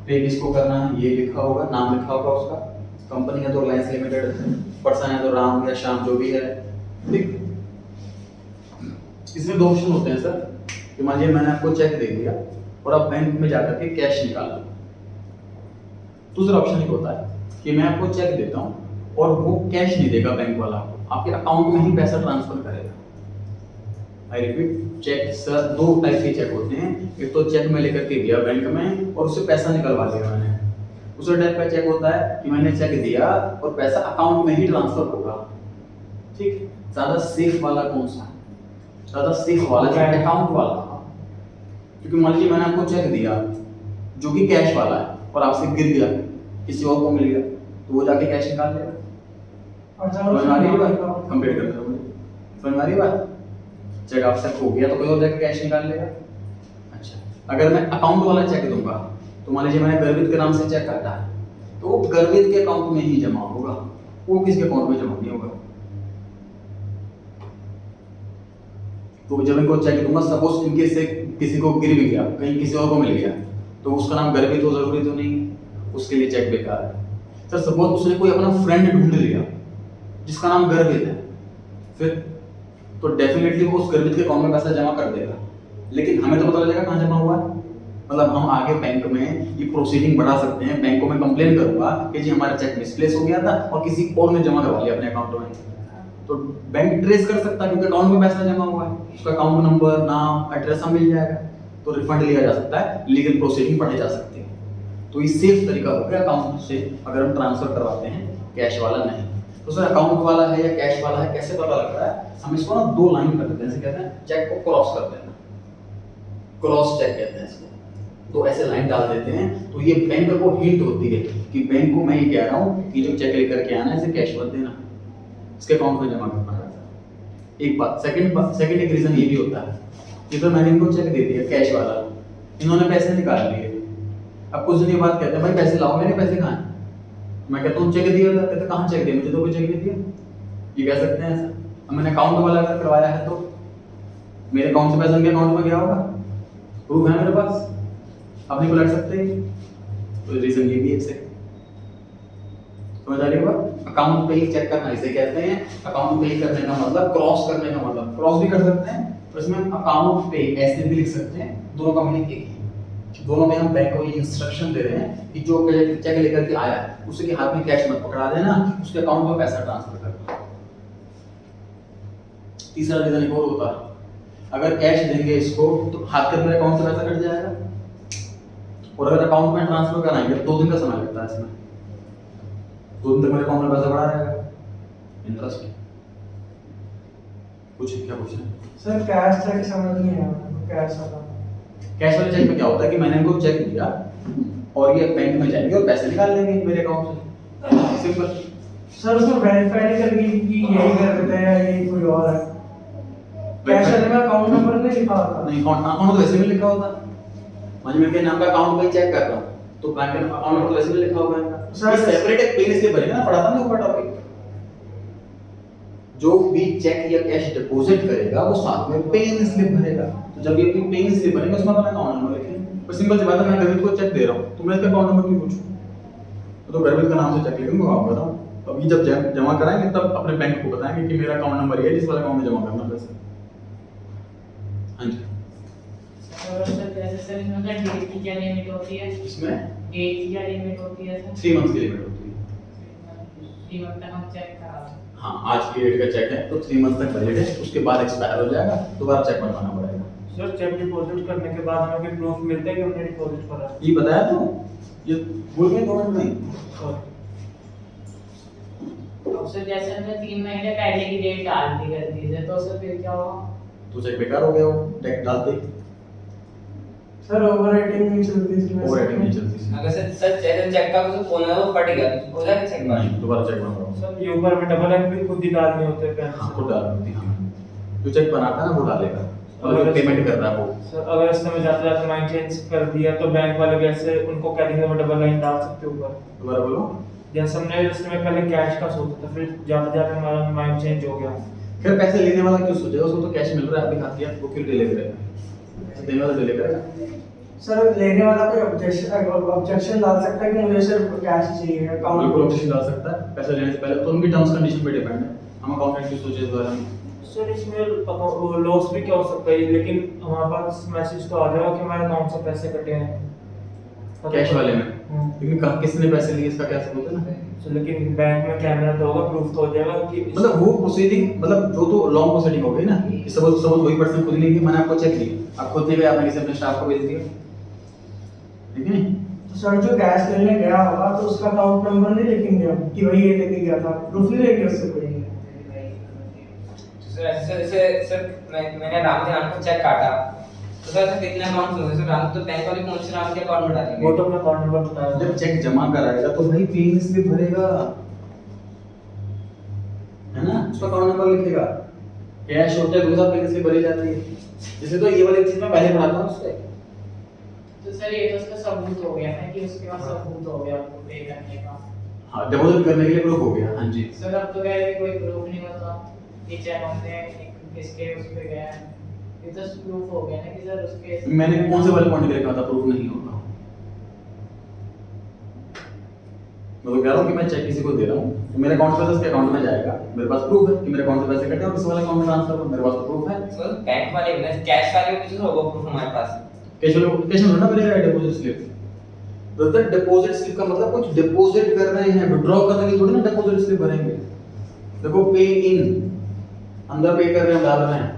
पे किसको करना है ये लिखा होगा, नाम लिखा होगा उसका, कंपनी है तो रिलायंस लिमिटेड, पर्सन है तो राम या श्याम जो भी है, ठीक। इसमें दो ऑप्शन होते हैं सर, कि मान लीजिए मैंने आपको चेक दे दिया और आप बैंक में जाकर के कैश निकाल लो। दूसरा ऑप्शन एक होता है कि मैं आपको चेक देता हूँ और वो कैश नहीं देगा बैंक वाला, आपके अकाउंट में ही पैसा ट्रांसफर करेगा। आई रिपीट, चेक सर दो टाइप के चेक होते हैं। एक तो चेक में लेकर के दिया बैंक में और उससे पैसा निकलवा लिया मैंने। दूसरा टाइप का चेक होता है कि मैंने चेक दिया और पैसा अकाउंट में ही ट्रांसफर होगा, ठीक। ज्यादा सेफ वाला कौन सा? ज्यादा सेफ वाला जो अकाउंट वाला, क्योंकि मान लीजिए मैंने आपको चेक दिया जो कि कैश वाला है और आपसे गिर गया, किसी और को मिल गया, तो वो जाके कैश निकाल लेगा। समझ में आ रही है बात? कंप्लीट करते हो मुझे, समझ में आ रही है बात? चेक आपसे खो गया तो कोई और जाके कैश निकाल लेगा। अच्छा, अगर मैं अकाउंट वाला चेक दूंगा तो मान लीजिए मैंने गर्वित के नाम से चेक काटा है, तो वो गर्वित के अकाउंट में ही जमा होगा, वो किसके अकाउंट में जमा नहीं होगा। तो जब इनको चेक दूंगा, सपोज इनके से किसी को गिर भी गया, कहीं किसी और को मिल गया, तो उसका नाम गर्वित हो जरूरी तो नहीं, उसके लिए चेक बेकार है। सर सपोज उसने कोई अपना फ्रेंड ढूंढ लिया जिसका नाम गर्वित है, फिर तो डेफिनेटली वो उस गर्वित के अकाउंट में पैसा जमा कर देगा, लेकिन हमें तो पता चलेगा कहाँ जमा हुआ है। मतलब हम आगे बैंक में ये प्रोसीडिंग बढ़ा सकते हैं, बैंकों में कंप्लेन करूंगा कि जी हमारा चेक मिसप्लेस हो गया था और किसी और ने जमा करवा लिया अपने अकाउंट में, तो बैंक ट्रेस कर सकता है क्योंकि अकाउंट में पैसा जमा हुआ है, उसका अकाउंट नंबर, नाम, एड्रेस सब मिल जाएगा, तो रिफंड लिया जा सकता है, लीगल प्रोसीडिंग बढ़े जा सकती है। तो ये सेफ तरीका हो गया अकाउंट से अगर हम ट्रांसफर करवाते हैं, कैश वाला नहीं। तो सर अकाउंट वाला है या कैश वाला है कैसे पता लगता है? हम इसको ना दो लाइन कर देते हैं, जैसे कहते हैं चेक को क्रॉस कर देना, क्रॉस चेक कहते हैं इसको। तो ऐसे लाइन डाल देते हैं तो ये बैंक को हिंट होती है कि बैंक को मैं ये कह रहा हूँ कि जो चेक लेकर के आना है इसे कैश मत देना, इसके अकाउंट में जमा करना है। एक बात, सेकंड एक रीजन ये भी होता है कि तो मैंने इनको चेक दे दिया कैश वाला, इन्होंने पैसे निकाल लिए, अब कुछ दिन बाद कहते हैं भाई पैसे लाओ, मेरे पैसे कहाँ हैं? मैं कहता हूँ चेक दिया था, कहते कहाँ चेक दिया, मुझे तो कोई चेक नहीं दिया। ये कह सकते हैं ऐसा। अब मैंने अकाउंट वाला अगर करवाया है तो मेरे अकाउंट से पैसा उनके अकाउंट में गया होगा, प्रूफ है मेरे पास, आप नहीं लड़ सकते। तो रीजन ये भी है। समझ आ रही है बात? अकाउंट पे ही चेक करना इसे कहते हैं। अकाउंट पे ही करने का मतलब क्रॉस करने का मतलब, क्रॉस भी कर सकते हैं तो इसमें अकाउंट पे ऐसे भी लिख सकते हैं, दोनों का मीनिंग एक ही है। दोनों में हम बैंक को ये इंस्ट्रक्शन दे रहे हैं कि जो चेक लेकर के आया है उसी के हाथ में कैश मत पकड़ा देना, उसके अकाउंट में पैसा ट्रांसफर करना। तीसरा रीजन एक और होता है, अगर कैश देंगे इसको तो हाथ के मेरे अकाउंट से पैसा कट जाएगा, और अगर अकाउंट में ट्रांसफर कराएंगे तो 2 दिन का समय लगता है इसमें, 2 दिन तक मेरे अकाउंट में पैसा बढ़ा रहेगा। इंटरेस्ट कुछ क्या पूछ रहे हैं सर? कैश चेक समझ नहीं आया, कैश वाला। कैश वाले चेक में क्या होता है कि मैंने इनको चेक दिया और ये बैंक में जाएंगे और पैसे निकाल लेंगे मेरे अकाउंट से, सिंपल। सर उसमें वेरीफाई नहीं करेंगे कि यही कर देते हैं या ये कोई और है? कैश वाले में अकाउंट नंबर नहीं लिखा होता। नहीं, अकाउंट तो वैसे भी लिखा होता है, मुझे मेरे नाम का अकाउंट में चेक कर रहा हूँ तो बैंक का अकाउंट नंबर तो वैसे भी लिखा होगा इनका। सर सेपरेट एक पेन स्लिप बनेगा ना, पढ़ा था ना ऊपर टॉपिक, जो भी चेक या कैश डिपॉजिट करेगा वो साथ में पेन स्लिप भरेगा। तो जब ये पेन स्लिप भरेगा उसमें अपना अकाउंट नंबर लिखेंगे। पर सिंपल सी बात है, मैं गर्वित को चेक दे रहा हूँ तो मैं इसका अकाउंट नंबर क्यों पूछूं? तो गर्वित का नाम से चेक लिखूंगा, आपको बताऊं अभी जब जमा कराएंगे तब अपने बैंक को बताएंगे कि मेरा अकाउंट नंबर ये है जिस वाले अकाउंट में जमा करना पैसा। हाँ जी, और सर जैसे सर इसमें का डेट की क्या लिमिट होती है? इसमें डेट की क्या लिमिट होती है सर? 3 मंथ की लिमिट होती है। 3 मंथ तक हम चेक करा। हाँ, आज की डेट का चेक है तो 3 मंथ तक वैलिड है, उसके बाद एक्सपायर हो जाएगा, दोबारा चेक बनवाना पड़ेगा। सर चेक डिपॉजिट करने के बाद हमें कोई प्रूफ मिलता है कि हमने डिपॉजिट करा? ये बताया तो, ये भूल गए 2 मिनट में। अब सर जैसे हमने 3 महीने पहले की डेट डाल दी गलती से, तो सर फिर क्या होगा? तो चेक बेकार हो गया, वो चेक डालते ही सर ओवर राइटिंग नहीं चलती इसमें। ओवर राइटिंग नहीं चलती इसमें। अगर सच चेक का कुछ कोना वो फट गया तो हो जाएगा चेक बार। नहीं, दोबारा चेक बनवाओ। सर ये ऊपर में डबल लाइन भी खुद ही डालने होते हैं पेन हाँ, से। खुद डाल देती हाँ। जो चेक बनाता है ना वो डालेगा, और जो पेमेंट कर रहा है वो। सर अगर इस समय जाते जाते माइंड चेंज कर दिया तो बैंक वाले कैसे उनको कह देंगे वो डबल लाइन डाल सकते हो ऊपर। दोबारा बोलो। जैसे हमने इस समय पहले कैश का सोचा था, फिर जाते जाते हमारा माइंड चेंज हो गया। फिर पैसे लेने वाला क्यों सोचेगा, उसको तो कैश मिल रहा है, अभी खाती है, वो क्यों डिले करेगा, देने वाला डिले करेगा। सर लेने वाला कोई ऑब्जेक्शन डाल सकता है कि मुझे सिर्फ कैश चाहिए बिल्कुल अकाउंट। ऑब्जेक्शन डाल सकता है, पैसे लेने से पहले तो उनकी टर्म्स कंडीशन पे डिपेंड है, हम अकाउंटेंट की सोचे इस बारे में। सर इसमें लॉस भी क्या हो सकता है, लेकिन हमारे पास मैसेज तो आ जाएगा कि हमारे अकाउंट से पैसे कटे हैं कैश वाले में, हम्म। लेकिन किसने पैसे लिए इसका क्या सबूत है ना। तो लेकिन बैंक में कैमरा तो होगा, प्रूफ तो हो जाएगा कि मतलब वो प्रोसीडिंग, मतलब जो तो लॉन्ग प्रोसीडिंग हो गई ना, कि सबूत वही पर्सन खुद नहीं किया, मैंने आपको चेक दिया, आप खुद नहीं गए, आपने किसी अपने स्टाफ को भेज दिया, ठीक है। तो सर जो कैश लेने गया होगा तो उसका अकाउंट नंबर नहीं लिखेंगे हम कि भाई ये लेके गया था, प्रूफ नहीं लेंगे उससे कोई। सर मैंने राम को चेक काटा तो सर कितने अकाउंट होंगे सर, राम तो बैंक वाले कौन से राम के अकाउंट में डालेंगे। वो तो अपना अकाउंट नंबर बताया। जब चेक जमा कराएगा तो भाई पेन स्लिप भरेगा, है ना, उसका अकाउंट नंबर लिखेगा। कैश होता है तो उसका पेन स्लिप भरी जाती है, जैसे तो ये वाली चीज मैं पहले पढ़ाता हूँ उससे। तो सर ये तो उसका सबूत हो गया ना कि उसके पास सबूत हो गया आपको पे करने का। हाँ, डिपॉजिट करने के लिए प्रूफ हो गया। हाँ जी सर अब तो कह रहे कोई प्रूफ नहीं होता कि चेक हमने किसके उस पे गया है, ये तो प्रूफ हो गया ना कि सर उसके। मैंने कौन से वाले पॉइंट के लिए कहा था प्रूफ नहीं होगा, मैं तो कह रहा हूँ कि मैं चेक किसी को दे रहा हूँ तो मेरे अकाउंट से उसके अकाउंट में जाएगा, मेरे पास प्रूफ है कि मेरे अकाउंट से पैसे कटे और किसी वाले अकाउंट में ट्रांसफर हो, मेरे पास तो प्रूफ है। सर बैंक वाले में कैश वाले में कुछ होगा प्रूफ हमारे पास। कैश में ना मिलेगा डिपॉजिट स्लिप, तो डिपॉजिट स्लिप का मतलब कुछ डिपॉजिट कर रहे हैं, विड्रॉ करने के लिए थोड़ी ना डिपॉजिट स्लिप भरेंगे। देखो पे इन अंदर पे कर रहे हैं, डाल रहे हैं,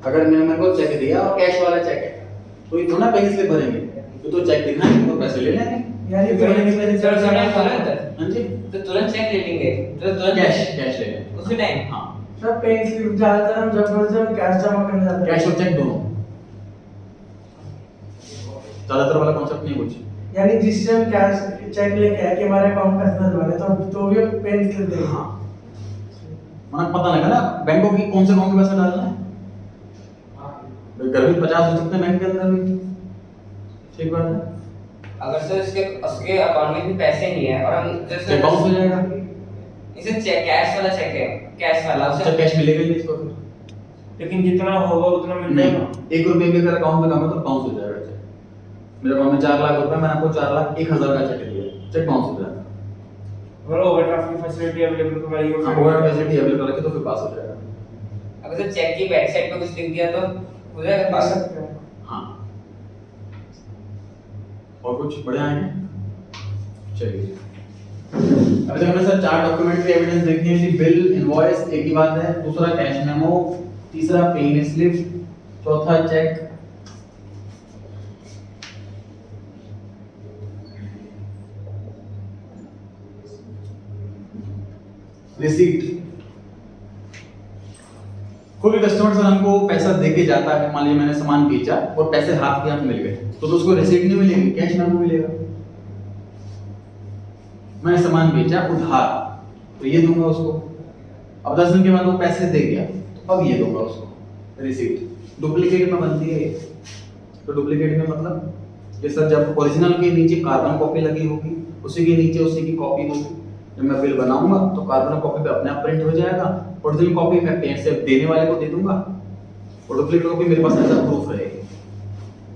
अगर मैंने मेरे को चेक दिया और कैश वाला चेक है तो ये थोड़ा पे स्लिप भरेंगे, तो चेक दिखाएंगे तो पैसे ले लेंगे। यानी तो मैंने कितने सर रिजल्ट तुरंत तुरंत, हाँ जी, तो तुरंत चेक ले लेंगे, तो तुरंत कैश ले लेंगे उसी टाइम। हाँ, सर पे स्लिप ज्यादातर हम जब कैश जमा करने जाते हैं। कैश और चेक दोनों, ज्यादातर वाला कॉन्सेप्ट नहीं कुछ। यानी जिससे हम कैश चेक लेके आए कि हमारे अकाउंट का पैसा डलवाने तो भी हम पे स्लिप देंगे। हाँ, मतलब पता लगा ना बैंकों की कौन से अकाउंट में पैसा डालना है, घर में 50 हो सकते हैं बैंक के अंदर भी, ठीक बात है। अगर सर उसके अकाउंट में भी पैसे नहीं है और हम जैसे चेक बाउंस हो जाएगा, इसे चेक कैश वाला चेक है, कैश वाला अच्छा कैश मिलेगा ही नहीं इसको फिर। लेकिन जितना होगा उतना मिल नहीं, जाएगा। 1 रुपये भी अगर अकाउंट में कम है तो बाउंस हो जाएगा चेक। मेरे अकाउंट में 4 लाख रुपए, मैंने आपको 4 लाख 1,000 का चेक दिया, चेक बाउंस हो जाएगा। अगर ओवरड्राफ्ट की फैसिलिटी अवेलेबल करवाई हो हाँ, ओवर फैसिलिटी अवेलेबल रखे तो फिर पास हो जाएगा। अगर सर चेक की बैक साइड पे कुछ लिख दिया तो हो जाएगा कर पास। सकते हैं। हाँ, और कुछ बढ़िया है चलिए। अब जब हमने सर 4 डॉक्यूमेंट्री एविडेंस देखी है, बिल, इनवॉइस एक ही बात है, दूसरा कैश मेमो, तीसरा पे स्लिप, चौथा चेक, रिसीट। कोई भी कस्टमर सर हमको पैसा दे के जाता है, मान लीजिए मैंने सामान बेचा और पैसे हाथ के हाथ मिल गए, तो उसको रिसीट नहीं मिलेगी, कैश मेमो मिलेगा। मैंने सामान बेचा उधार तो ये दूंगा उसको, अब 10 दिन के बाद वो पैसे दे गया तो अब ये दूंगा उसको रिसीट। डुप्लीकेट में बनती है, तो डुप्लीकेट में मतलब ये सर जब ओरिजिनल के नीचे कार्बन कॉपी लगी होगी, उसी के नीचे उसी की कॉपी होगी, जब मैं बिल बनाऊंगा तो कार्बन कॉपी पे अपने आप प्रिंट हो जाएगा, ओरिजिनल कॉपी मैं पेन से देने वाले को दे दूंगा और डुप्लीकेट कॉपी मेरे पास ऐसा प्रूफ रहेगी।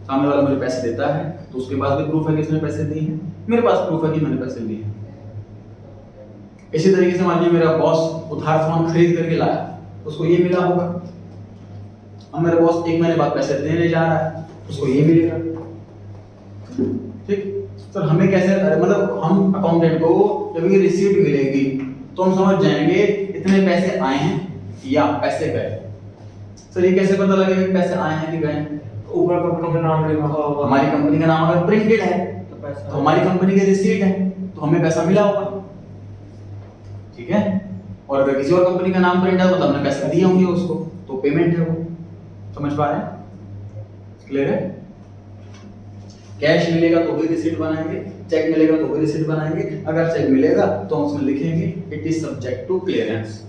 सामने वाला मुझे पैसे देता है तो उसके पास भी प्रूफ है कि इसने पैसे दिए हैं, मेरे पास प्रूफ है कि मैंने पैसे दिए हैं। इसी तरीके से मान लीजिए मेरा बॉस उधार सामान खरीद करके लाया, उसको ये मिला होगा, अब मेरा बॉस 1 महीने बाद पैसे देने जा रहा है, उसको ये मिलेगा। ठीक, तो हमें कैसे, मतलब हम अकाउंटेंट को जब ये रिसीट मिलेगी तो हम समझ जाएंगे इतने पैसे आए हैं या पैसे गए। सर ये कैसे पता लगेगा कि पैसे आए हैं कि गए? ऊपर कंपनी का नाम लिखा होगा, हमारी कंपनी का नाम अगर प्रिंटेड है तो पैसा तो हमारी कंपनी की रिसीट है तो हमें पैसा मिला होगा, ठीक है। और अगर किसी और कंपनी का नाम प्रिंट है तो हमने पैसे दिए होंगे उसको, तो पेमेंट है वो। समझ पा रहे हैं? क्लियर है? कैश मिलेगा तो भी रिसीट बनाएंगे, चेक मिलेगा तो भी रिसीट बनाएंगे। अगर चेक मिलेगा तो हम उसमें लिखेंगे it is subject to clearance,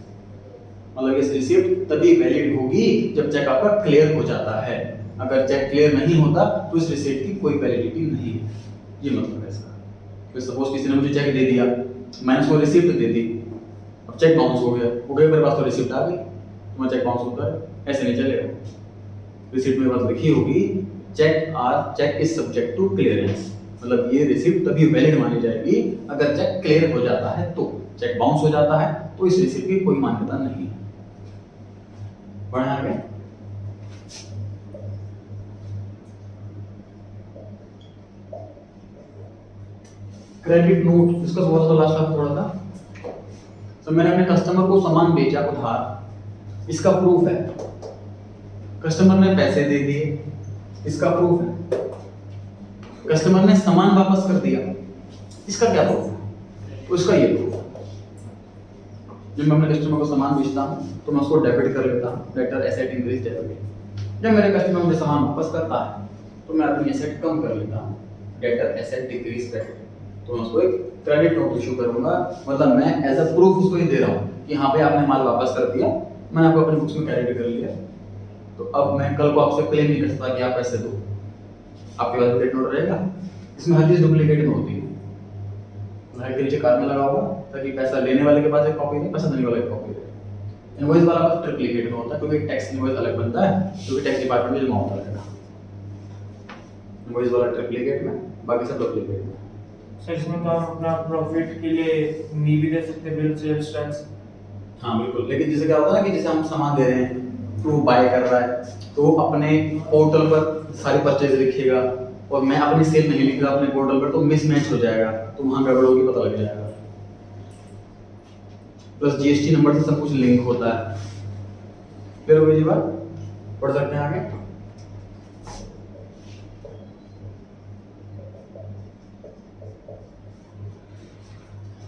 मतलब इस रिसीप्ट तभी वैलिड होगी जब चेक आपका क्लियर हो जाता है। अगर चेक क्लियर नहीं होता तो इस रिसीप्ट की कोई वैलिडिटी नहीं है, ये मतलब है इसका। तो सपोज किसी ने मुझे चेक दे दिया, मैंने उसको रिसीप्ट दे दी, अब चेक बाउंस हो गया मेरे पास तो रिसीप्ट आ गई, तो मैं चेक बाउंस होता है, ऐसे नहीं चलेगा। रिसीप्ट मेरे पास लिखी होगी cheque is subject to clearance, मतलब ये रिसीप्ट तभी वैलिड मानी जाएगी अगर चेक क्लियर हो जाता है। तो चेक बाउंस हो जाता है तो इस रिसीप्ट की कोई मान्यता नहीं है। बढ़े आगे। क्रेडिट नोट, इसका थोड़ा सा लास्ट क्लास थोड़ा था। तो मैंने अपने कस्टमर को सामान बेचा उधार, इसका प्रूफ है। कस्टमर ने पैसे दे दिए, इसका प्रूफ है। कस्टमर ने सामान वापस कर दिया, इसका क्या प्रूफ है? उसका ये प्रूफ है। जब मैं अपने कस्टमर को सामान बेचता हूँ तो मैं उसको डेबिट कर लेता हूँ, डेटर एसेट इंक्रीज डेबिट। जब मेरे कस्टमर मुझे सामान वापस करता है तो मैं अपनी एसेट कम कर लेता हूँ, डेटर एसेट डिक्रीज क्रेडिट। तो मैं उसको एक क्रेडिट नोट इशू करूंगा, मतलब मैं एज अ प्रूफ उसको ये दे रहा हूँ कि हाँ भाई आपने माल वापस कर दिया, मैंने आपको अपनी बुक्स में क्रेडिट कर लिया। तो अब मैं कल को आपसे क्लेम नहीं कर सकता कि आप पैसे दो, आपके पास क्रेडिट नोट रहेगा। इसमें हर चीज डुप्लीकेट में होती है, के नीचे कार्ड में लगा होगा ताकि पैसा लेने वाले के पास एक कॉपी दे, पैसा देने वाले की कॉपी दे। इनवॉइस वाला का ट्रिप्लिकेट में होता है क्योंकि टैक्स इनवॉइस अलग बनता है, क्योंकि टैक्स डिपार्टमेंट में जमा होता रहेगा। इनवॉइस वाला ट्रिप्लिकेट में, बाकी सब डुप्लीकेट में। सर इसमें तो हम अपना प्रॉफिट के लिए नी भी दे सकते हैं, बिल सेल्स टैक्स। हाँ बिल्कुल, लेकिन जैसे क्या होता है ना कि जैसे हम सामान दे रहे हैं तो बाय कर रहा है तो अपने पोर्टल पर सारी परचेज लिखेगा और मैं अपनी सेल नहीं लिख रहा अपने पोर्टल पर, तो मिसमैच हो जाएगा, तो वहां गड़बड़ होगी, पता लग जाएगा। प्लस जीएसटी नंबर से सब कुछ लिंक होता है। फिर हो गई जी बात, पढ़ सकते हैं आगे।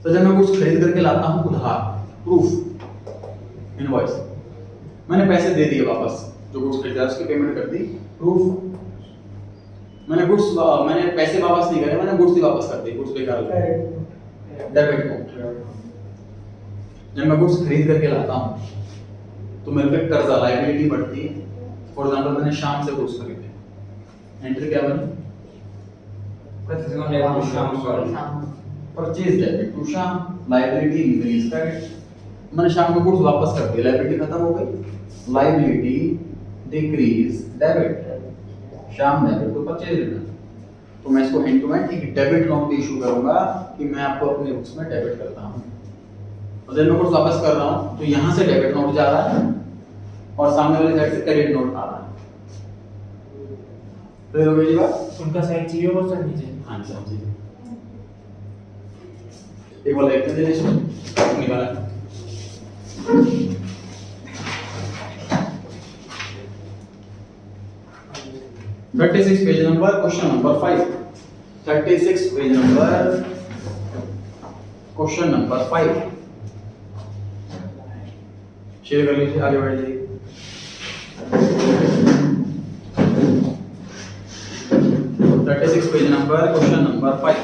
तो जब मैं कुछ खरीद करके लाता हूं उधार, प्रूफ इनवॉइस, मैंने पैसे दे दिए वापस, जो गुड्स खरीदा उसकी पेमेंट कर दी, प्रूफ। मैंने पैसे वापस नहीं करे, मैंने गुड्स ही वापस कर दी, गुड्स बेकार लगे, डेबिट नोट। जब मैं गुड्स खरीद करके लाता हूं तो मेरे पे कर्जा लायबिलिटी बढ़ती है। फॉर एग्जांपल मैंने शाम से गुड्स खरीदे, एंट्री क्या बनी? परचेज डेबिट टू शाम, लायबिलिटी इंक्रीज क्रेडिट। मैंने शाम को गुड्स वापस कर दिए, लायबिलिटी खत्म हो गई, लायबिलिटी डिक्रीज डेबिट, शाम डेबिट टू परचेज रिटर्न। तो मैं इसको हैंड टू हैंड एक डेबिट नोट इशू करूंगा कि मैं आपको अपने बुक्स में डेबिट करता हूं। और जब मैं गुड्स वापस कर रहा हूं तो यहां से डेबिट नोट जा रहा है और सामने वाली साइड से क्रेडिट नोट आ रहा है। तो हो गई बात। उनका साइन चाहिए वो सर नीचे। हाँ जी, एक बार देखते हैं इसमें निकाला। Page number question number 5। 36 page number question number 5। Share कर लीजिए, आगे बढ़ जाइए। 36 पेज नंबर क्वेश्चन नंबर 5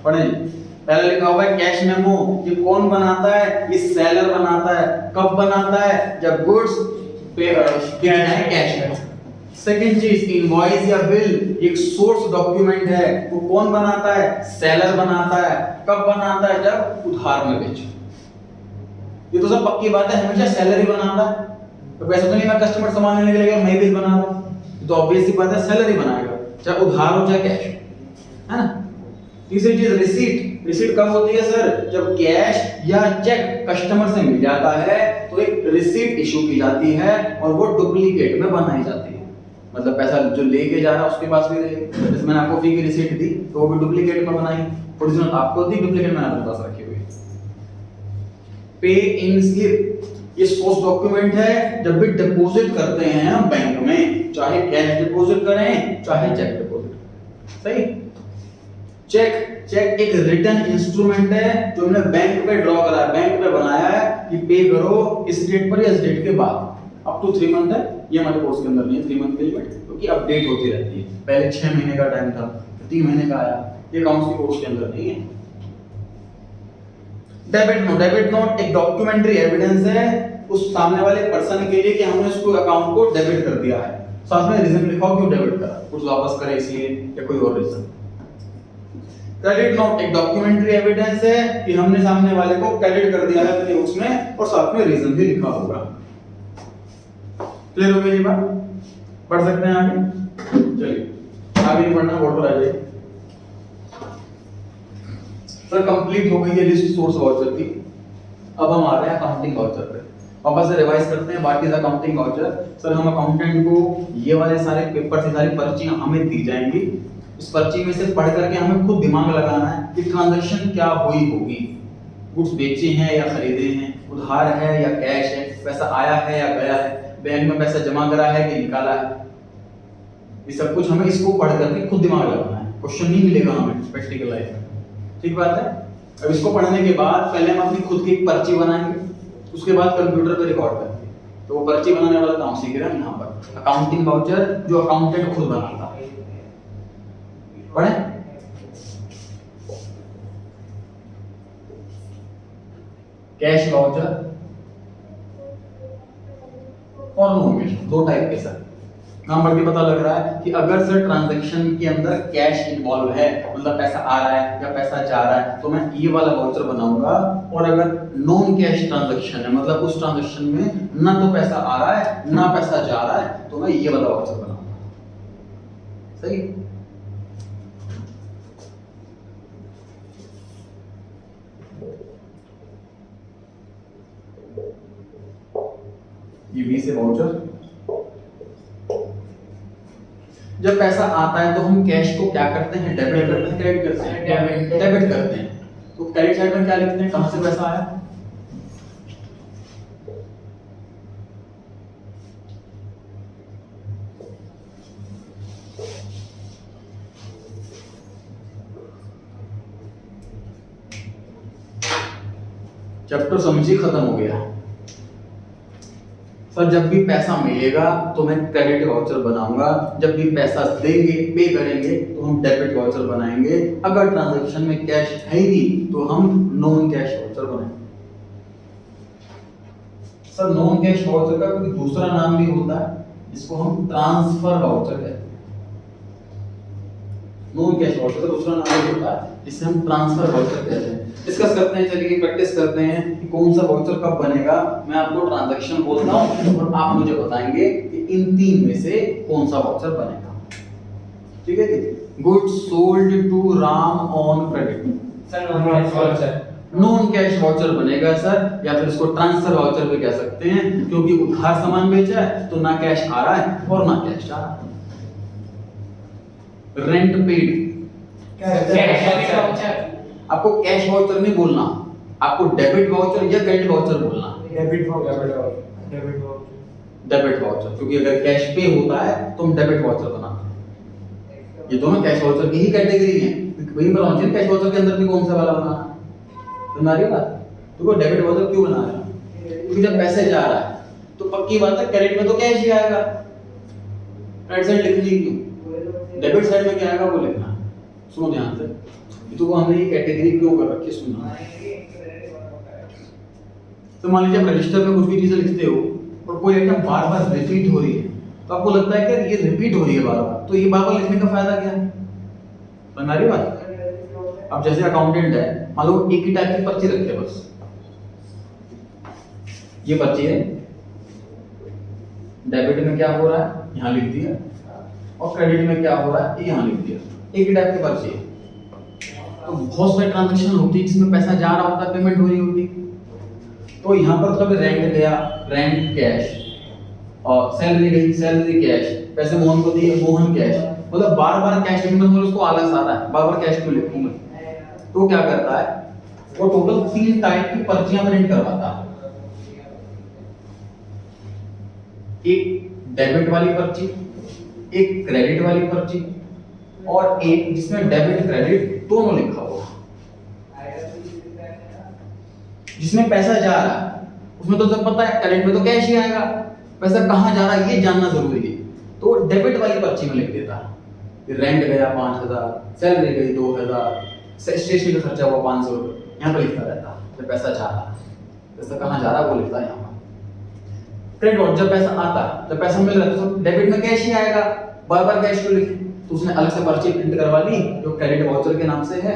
पढ़ें। पहले लिखा हुआ है कैश मेमो, ये कौन बनाता है? ये सेलर बनाता है। कब बनाता है? जब गुड्स पे है कैश में। सेकंड चीज, इनवॉइस या बिल एक सोर्स डॉक्यूमेंट है, वो कौन बनाता है? सेलर बनाता है। कब बनाता है? जब उधार में बेचो। ये तो सब पक्की बात है, हमेशा सेलर ही बनाता है। तो वैसे तो नहीं मैं कस्टमर सामान लेने के लिए मैं बिल बना रहा हूं, तो ऑब्वियस सी बात है सेलर ही बनाएगा, चाहे उधार हो चाहे कैश, है ना। तीसरी चीज रिसीट। रिसीट कब होती है सर? जब कैश या चेक कस्टमर से मिल जाता है तो एक रिसीट इशू की जाती है और वो डुप्लीकेट में बनाई जाती है। मतलब पैसा जो लेके जा रहा है उसके पास भी रहे, जैसे मैंने आपको फी की रिसीट दी तो वो भी डुप्लीकेट में बनाई, ओरिजिनल आपको दी, डुप्लीकेट मैंने आपके पास रखी हुई। पे इन स्लिप, ये सोर्स डॉक्यूमेंट है जब भी डिपॉजिट करते हैं हम बैंक में, चाहे कैश डिपॉजिट करें चाहे चेक डिपॉजिट, सही। चेक एक रिटर्न इंस्ट्रूमेंट है जो हमने बैंक पे ड्रॉ करा है, बैंक पे बनाया है कि पे करो इस डेट पर या इस डेट के बाद, अप टू 3 मंथ है। ये हमारे कोर्स के अंदर नहीं है 3 मंथ की लिमिट, क्योंकि अपडेट होती रहती है। पहले 6 महीने का टाइम था, 3 महीने का आया, ये अकाउंट्स की कोर्स के अंदर नहीं है। डेबिट नोट एक डॉक्यूमेंट्री एविडेंस है उस सामने वाले पर्सन के लिए कि हमने उसको अकाउंट को डेबिट कर दिया है, साथ में रीजन लिखाओ क्यों डेबिट करा, कुछ वापस करे इसलिए या कोई और रीजन। क्रेडिट नोट एक डॉक्यूमेंट्री एविडेंस है कि हमने सामने वाले को क्रेडिट कर दिया है अपने बुक्स में और साथ में रीजन भी लिखा होगा। क्लियर हो गई ये बात? पढ़ सकते हैं आगे? चलिए आगे नहीं पढ़ना, बोर्ड पर आ जाइए। सर कंप्लीट हो गई है लिस्ट सोर्स वाउचर की। अब हम आ रहे हैं अकाउंटिंग वाउचर पे। वापस से रिवाइज करते हैं what is accounting voucher. Sir हम अकाउंटेंट को ये वाले सारे पेपर से सारी पर्चियां हमें दी जाएंगी, इस पर्ची में से पढ़ करके हमें खुद दिमाग लगाना है कि ट्रांजैक्शन क्या हुई होगी, गुड्स बेचे हैं या खरीदे हैं, उधार है या कैश है, पैसा आया है या गया है, बैंक में पैसा जमा करा है कि निकाला है। ये सब कुछ हमें इसको पढ़ करके खुद दिमाग लगाना है, क्वेश्चन नहीं मिलेगा हमें प्रैक्टिकल लाइफ में। ठीक बात है? अब इसको पढ़ने के बाद पहले हम अपनी खुद की एक पर्ची बनाएंगे, उसके बाद कंप्यूटर पे रिकॉर्ड करेंगे। तो वो पर्ची बनाने वाला काम सीख रहे हैं यहाँ पर, अकाउंटिंग वाउचर जो अकाउंटेंट खुद बनाता है। पढ़े? कैश वाउचर और नॉन कैश, दो टाइप के सर। नाम पढ़ के पता लग रहा है कि अगर सर ट्रांजैक्शन के अंदर कैश इन्वॉल्व है, मतलब पैसा आ रहा है या पैसा जा रहा है, तो मैं ये वाला वाउचर बनाऊंगा। और अगर नॉन कैश ट्रांजैक्शन है, मतलब उस ट्रांजैक्शन में ना तो पैसा आ रहा है ना पैसा जा रहा है, तो मैं ये वाला वाउचर बनाऊंगा। सही? ये वी से वाउचर। जब पैसा आता है तो हम कैश को क्या करते हैं? डेबिट करते हैं, क्रेडिट करते हैं? डेबिट करते हैं। तो क्रेडिट साइड में क्या लिखते हैं? कहां से पैसा आया? चैप्टर समझिए खत्म हो गया। सर जब भी पैसा मिलेगा तो मैं क्रेडिट वाउचर बनाऊंगा, जब भी पैसा देंगे पे करेंगे तो हम डेबिट वाउचर बनाएंगे, अगर ट्रांजैक्शन में कैश है ही नहीं तो हम नॉन कैश वाउचर बनाएंगे। सर नॉन कैश वाउचर का कोई दूसरा नाम भी होता है, इसको हम ट्रांसफर वाउचर कहते हैं। नॉन कैश वाउचर का दूसरा नाम भी होता है जिसे हम ट्रांसफर वाउचर कहते हैं। डिस्कस करते हैं, चलिए प्रैक्टिस करते हैं कि कौन सा वाउचर कब बनेगा। मैं आपको ट्रांजैक्शन बोलता हूं और आप मुझे बताएंगे कि इन तीन में से कौन सा वाउचर बनेगा। ठीक है? Goods sold to Ram on credit, sir non cash voucher. Non cash voucher बनेगा सर, या फिर इसको ट्रांसफर वाउचर भी कह सकते हैं, क्योंकि उधार सामान बेचा है तो ना कैश आ रहा है और ना कैश जा रहा है। Rent paid, cash voucher. आपको कैश वाउचर नहीं बोलना, आपको डेबिट वाउचर या क्रेडिट वाउचर बोलना। Debit voucher. डेबिट वाउचर, क्योंकि अगर कैश पे होता है तो हम डेबिट वाउचर बनाते हैं। ये दोनों कैश वाउचर की ही कैटेगरी है। वही बताओ मुझे कैश वाउचर के अंदर भी कौन सा वाला बनाना है? बना रही बात? तो वो डेबिट वाउचर क्यों बना रहे हैं? क्योंकि जब पैसे जा रहा है तो पक्की बात है क्रेडिट में तो कैश ही आएगा, क्रेडिट साइड लिखनी क्यों? डेबिट साइड में क्या आएगा वो लिखना। सुनो ध्यान से, तो वो हमने ये कैटेगरी क्यों कर रखी है सुनना। तो मान लीजिए आप रजिस्टर में कुछ भी चीजें लिखते हो और कोई आइटम बार बार रिपीट हो रही है, तो आपको लगता है कि ये रिपीट हो रही है बार बार, तो ये बार बार लिखने का फायदा क्या है? समझ रही बात? अब जैसे अकाउंटेंट है, मान लो एक ही टाइप की पर्ची रखे बस, ये पर्ची है, डेबिट में क्या हो रहा है यहाँ लिख दिया, और क्रेडिट में क्या हो रहा है यहाँ लिख दिया, एक ही टाइप की पर्ची है। तो बहुत सारी ट्रांजैक्शन होती है जिसमें पैसा जा रहा होता है, पेमेंट हो रही होती, तो यहाँ पर कभी रेंट गया, रेंट कैश, और सैलरी गई, सैलरी कैश, पैसे मोहन को दिए, मोहन कैश, मतलब बार बार कैश लिखने में उसको आलस आता है, बार बार कैश क्यों लिखूंगा। तो क्या करता है वो टोटल 3 टाइप की पर्चियां प्रिंट करवाता है। एक डेबिट वाली पर्ची, एक क्रेडिट वाली पर्ची, और एक जिसमें डेबिट क्रेडिट दोनों लिखा हुआ। जिसमें पैसा जा रहा है उसमें तो सब पता है, क्रेडिट में तो कैश ही आएगा, पैसा कहां जा रहा है ये जानना जरूरी है, तो डेबिट वाली पर्ची में लिख देता है। रेंट गया 5000, सैलरी गई 2000, स्टेशनरी का खर्चा हुआ 500 रुपये, यहाँ पे लिखता रहता है जब पैसा जा रहा है, पैसा कहाँ जा रहा है वो लिखता है यहाँ पर। क्रेडिट वाउचर जब पैसा आता है, जब पैसा मिल रहा है तो डेबिट में कैश ही आएगा, बार बार कैश क्यों लिखे? तो उसने अलग से पर्ची प्रिंट करवा ली जो क्रेडिट वाउचर के नाम से है,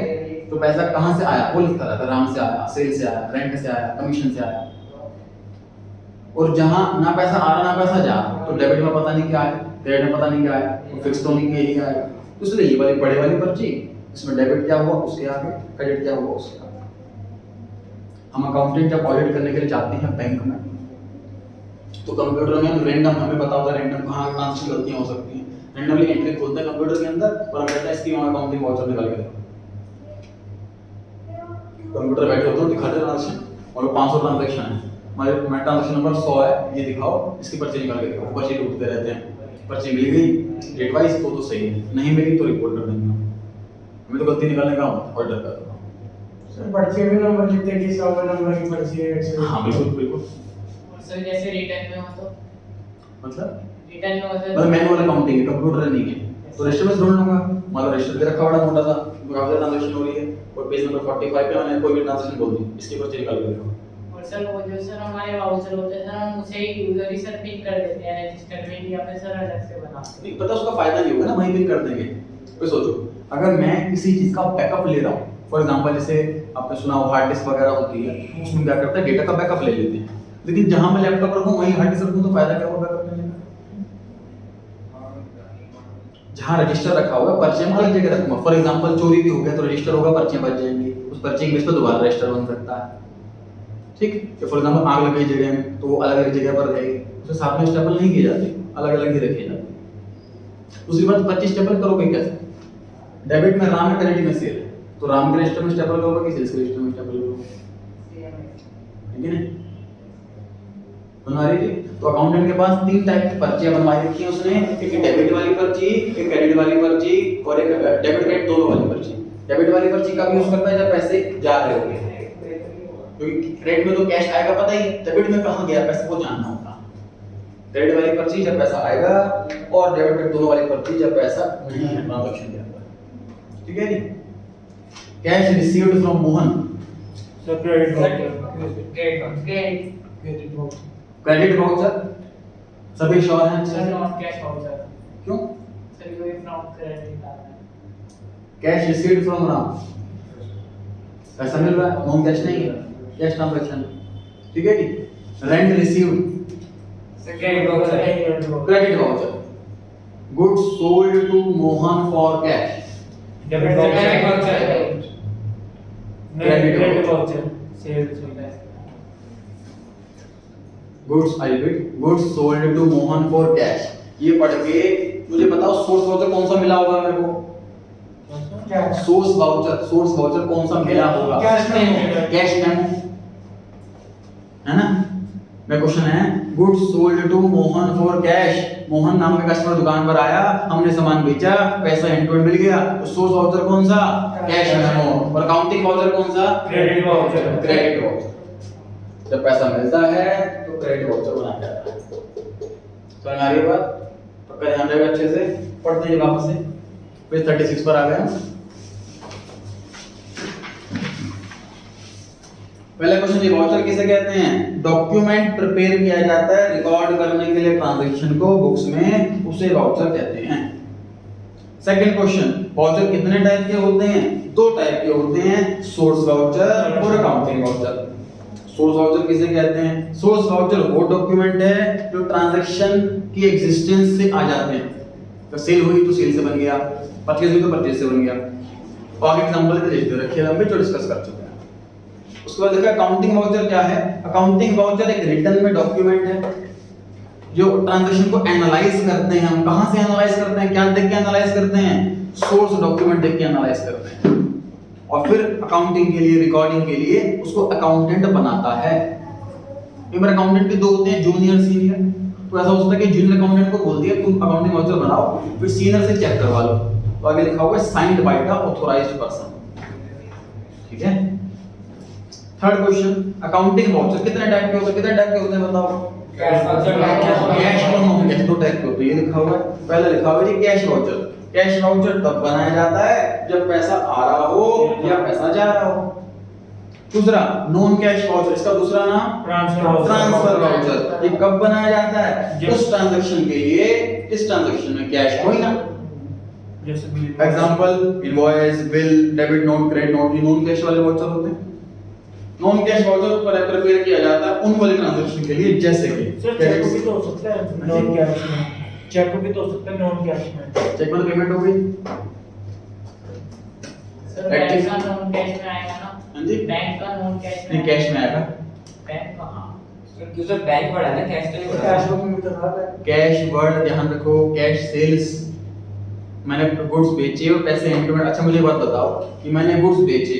तो पैसा कहाँ से आया वो लिखता रहता है, राम से आया, सेल से आया, रेंट से आया, कमीशन से आया। और जहां ना पैसा आ रहा ना पैसा जा रहा, तो डेबिट में पता नहीं क्या है, क्रेडिट में पता नहीं क्या है, तो फिक्स तो नहीं कि यही आएगा। तो इसलिए ये वाली बड़े वाली पर्ची, इसमें डेबिट क्या हुआ उसके आगे, क्रेडिट क्या हुआ उसके आगे। हम अकाउंटेंट जब ऑडिट करने के लिए जाते हैं बैंक में, तो कंप्यूटर में रैंडम हमें पता होता है रैंडम कहाँ ट्रांजेक्शन गलतियां हो सकती हैं, रैंडमली एंट्री खोलते हैं कंप्यूटर के अंदर और हम कहते हैं इसकी अकाउंटिंग वाउचर निकाल के दो। कंप्यूटर बैठे होते हैं दिखाते ट्रांजेक्शन और 500 ट्रांजेक्शन है, हमारे ट्रांजेक्शन नंबर 100 है, ये दिखाओ, इसकी पर्ची निकाल के दिखाओ, पर्ची ढूंढते रहते हैं, पर्ची मिल गई डेट वाइज तो सही है, नहीं मिली तो रिपोर्ट कर देंगे। हमें तो गलती निकालने का ऑर्डर कर दो। सर पर्ची में नंबर लिखते हैं कि 100 नंबर की पर्ची है 100। हाँ बिल्कुल बिल्कुल। और सर जैसे रिटर्न में हो तो मतलब रिटर्न में हो मतलब मैनुअल अकाउंटिंग है, कंप्यूटर नहीं है, तो रजिस्टर में ढूंढ लूंगा, मतलब रजिस्टर पे रखा बड़ा मोटा सा काफी ट्रांजैक्शन हो रही है और पेज नंबर 45 पे मैंने कोई भी ट्रांजैक्शन बोल दी, इसकी पर्ची निकाल के देखो। और सर वो जो सर हमारे वाउचर होते हैं सर हम उसे ही यूजर ही सर पिन कर देते हैं रजिस्टर में या फिर सर अलग से बनाते हैं। नहीं पता उसका फायदा नहीं होगा ना, वहीं पिन कर देंगे। तो सोचो अगर मैं किसी चीज का बैकअप ले रहा हूँ, फॉर एग्जांपल जैसे आपने सुना हो हार्ड डिस्क वगैरह होती है, उसमें क्या करता है डेटा का बैकअप ले लेते हैं, लेकिन जहां मैं लैपटॉप रखूं वहीं हार्ड डिस्क रखूं तो फायदा क्या होगा बैकअप लेने का? जहां रजिस्टर रखा हुआ है पर्ची में अलग जगह रखूंगा, फॉर एग्जांपल चोरी भी हो गया तो रजिस्टर होगा, पर्चियां बच जाएंगी, उस पर्ची के बेस पे दोबारा रजिस्टर बन सकता है। ठीक है, फॉर एग्जांपल आग लगी जगह में तो वो अलग अलग जगह पर रहेगी, उसे साथ में स्टेपल नहीं किए जाते, अलग अलग ही रखे जाते। दूसरी बात 25 स्टेपल करोगे कैसे? डेबिट में राम है, क्रेडिट में सेल है, तो राम के रजिस्टर में स्टेपल करोगे कि सेल्स के रजिस्टर में स्टेपल करोगे? ठीक है ना, हमारी तो अकाउंटेंट के पास 3 टाइप की पर्चियां बनवाई रखी हैं उसने, एक डेबिट वाली पर्ची, एक क्रेडिट वाली पर्ची और एक डेबिट क्रेडिट दोनों वाली पर्ची। डेबिट वाली पर्ची का भी यूज करता है जब पैसे जा रहे होंगे, क्योंकि क्रेडिट में तो कैश आएगा पता ही है, डेबिट में कहां गया पैसा वो जानना होता। क्रेडिट वाली पर्ची जब पैसा आएगा और डेबिट क्रेडिट दोनों वाली पर्ची जब पैसा नहीं है ट्रांजैक्शन के अंदर। ठीक है नी, cash received from Mohan, sir credit voucher, credit credit voucher सभी श्योर हैं? सर नॉट कैश वाउचर क्यों? सर ये फ्रॉम क्रेडिट आ रहा है। कैश रिसीव्ड फ्रॉम राम, पैसा मिल रहा है, नॉन कैश नहीं है, कैश ट्रांजैक्शन। ठीक है जी, rent received, sir credit voucher, credit voucher, goods sold to Mohan for cash, debit voucher, credit voucher, sales होता है। Goods I repeat, goods sold to Mohan for cash. ये पढ़ के मुझे बताओ सोर्स वाउचर कौन सा मिला होगा मेरे को? क्या सोर्स वाउचर कौन सा मिला होगा? Cash memo. कैश मेमो है ना। मेरा क्वेश्चन है goods sold to Mohan for cash, Mohan नाम का कस्टमर दुकान पर आया, हमने सामान बेचा, पैसा एंड टू एंड मिल गया, तो सोर्स वाउचर कौन सा? Cash memo. और अकाउंटिंग वाउचर कौन सा? Credit voucher, credit voucher. जब पैसा मिलता है तो क्रेडिट वाउचर बनाया जाता है। समझ आ रही है बात? पक्का ध्यान रखिएगा अच्छे से। पढ़ते हैं वापस से, पेज 36 पर आ गए हम। पहला क्वेश्चन, ये वाउचर किसे कहते हैं? डॉक्यूमेंट प्रिपेयर किया जाता है रिकॉर्ड करने के लिए ट्रांजैक्शन को बुक्स में, उसे वाउचर कहते हैं। सेकंड क्वेश्चन, वाउचर कितने टाइप के होते हैं? 2 टाइप के होते हैं, सोर्स वाउचर और अकाउंटिंग वाउचर। सोर्स वाउचर किसे कहते हैं? सोर्स वाउचर वो डॉक्यूमेंट है जो ट्रांजैक्शन की एग्जिस्टेंस से आ जाते हैं। तो सेल हुई तो सेल से बन गया, परचेज हुई तो परचेज से बन गया। और आगे एग्जांपल दे देते रखिए, हम भी जो डिस्कस कर चुके हैं। उसके बाद देखा अकाउंटिंग वाउचर क्या है? अकाउंटिंग वाउचर एक रिटन में डॉक्यूमेंट है जो ट्रांजैक्शन को एनालाइज करते हैं। हम कहां से एनालाइज करते हैं? क्या देख के एनालाइज करते हैं? सोर्स डॉक्यूमेंट देख के एनालाइज करते हैं। और फिर अकाउंटिंग के लिए, रिकॉर्डिंग के लिए उसको अकाउंटेंट बनाता है। एक बार अकाउंटेंट भी 2 होते हैं, जूनियर सीनियर। तो ऐसा हो सकता है कि जूनियर अकाउंटेंट को बोल दिया तुम अकाउंटिंग वाउचर बनाओ, फिर सीनियर से चेक करवा लो, तो आगे लिखा होगा signed by the authorised person. ठीक है। थर्ड क्वेश्चन, अकाउंटिंग वाउचर कितने टाइप के होते हैं? कितने टाइप के होते हैं बताओ? कैश वाउचर, कैश और नॉन कैश 2 टाइप के होते हैं। ये लिखा हुआ है, पहला लिखा हुआ है जी कैश वाउचर। कैश वाउचर तब बनाया जाता है जब पैसा आ रहा हो या पैसा जा रहा हो। दूसरा नॉन कैश वाउचर, इसका दूसरा नाम ट्रांसफर वाउचर। ये कब बनाया जाता है? उस ट्रांजैक्शन के लिए इस ट्रांजैक्शन में कैश हो ही ना। जैसे bill, example invoice, bill, debit note, credit note, ये नॉन कैश वाले वाउचर होते हैं। नॉन कैश वाउचर पर प्रिपेयर किया जाता है उन वाले ट्रांजैक्शन के लिए जैसे कि सर चेक भी तो हो सकता है नॉन कैश में, चेक भी तो हो सकता है नॉन कैश में। चेक पर पेमेंट हो गई। सर बैंक का नॉन कैश में आएगा ना? हाँ जी, बैंक का नॉन कैश नहीं कैश में आएगा। बैंक का हाँ। क्योंकि सर बैंक बढ़ा ना, कैश तो नहीं बढ़ा। कैश बुक में तो था बैंक। कैश वर्ड ध्यान रखो, कैश सेल्स, मैंने गुड्स बेचे और पैसे इंक्रीमेंट। अच्छा मुझे एक बात बताओ कि मैंने गुड्स बेचे,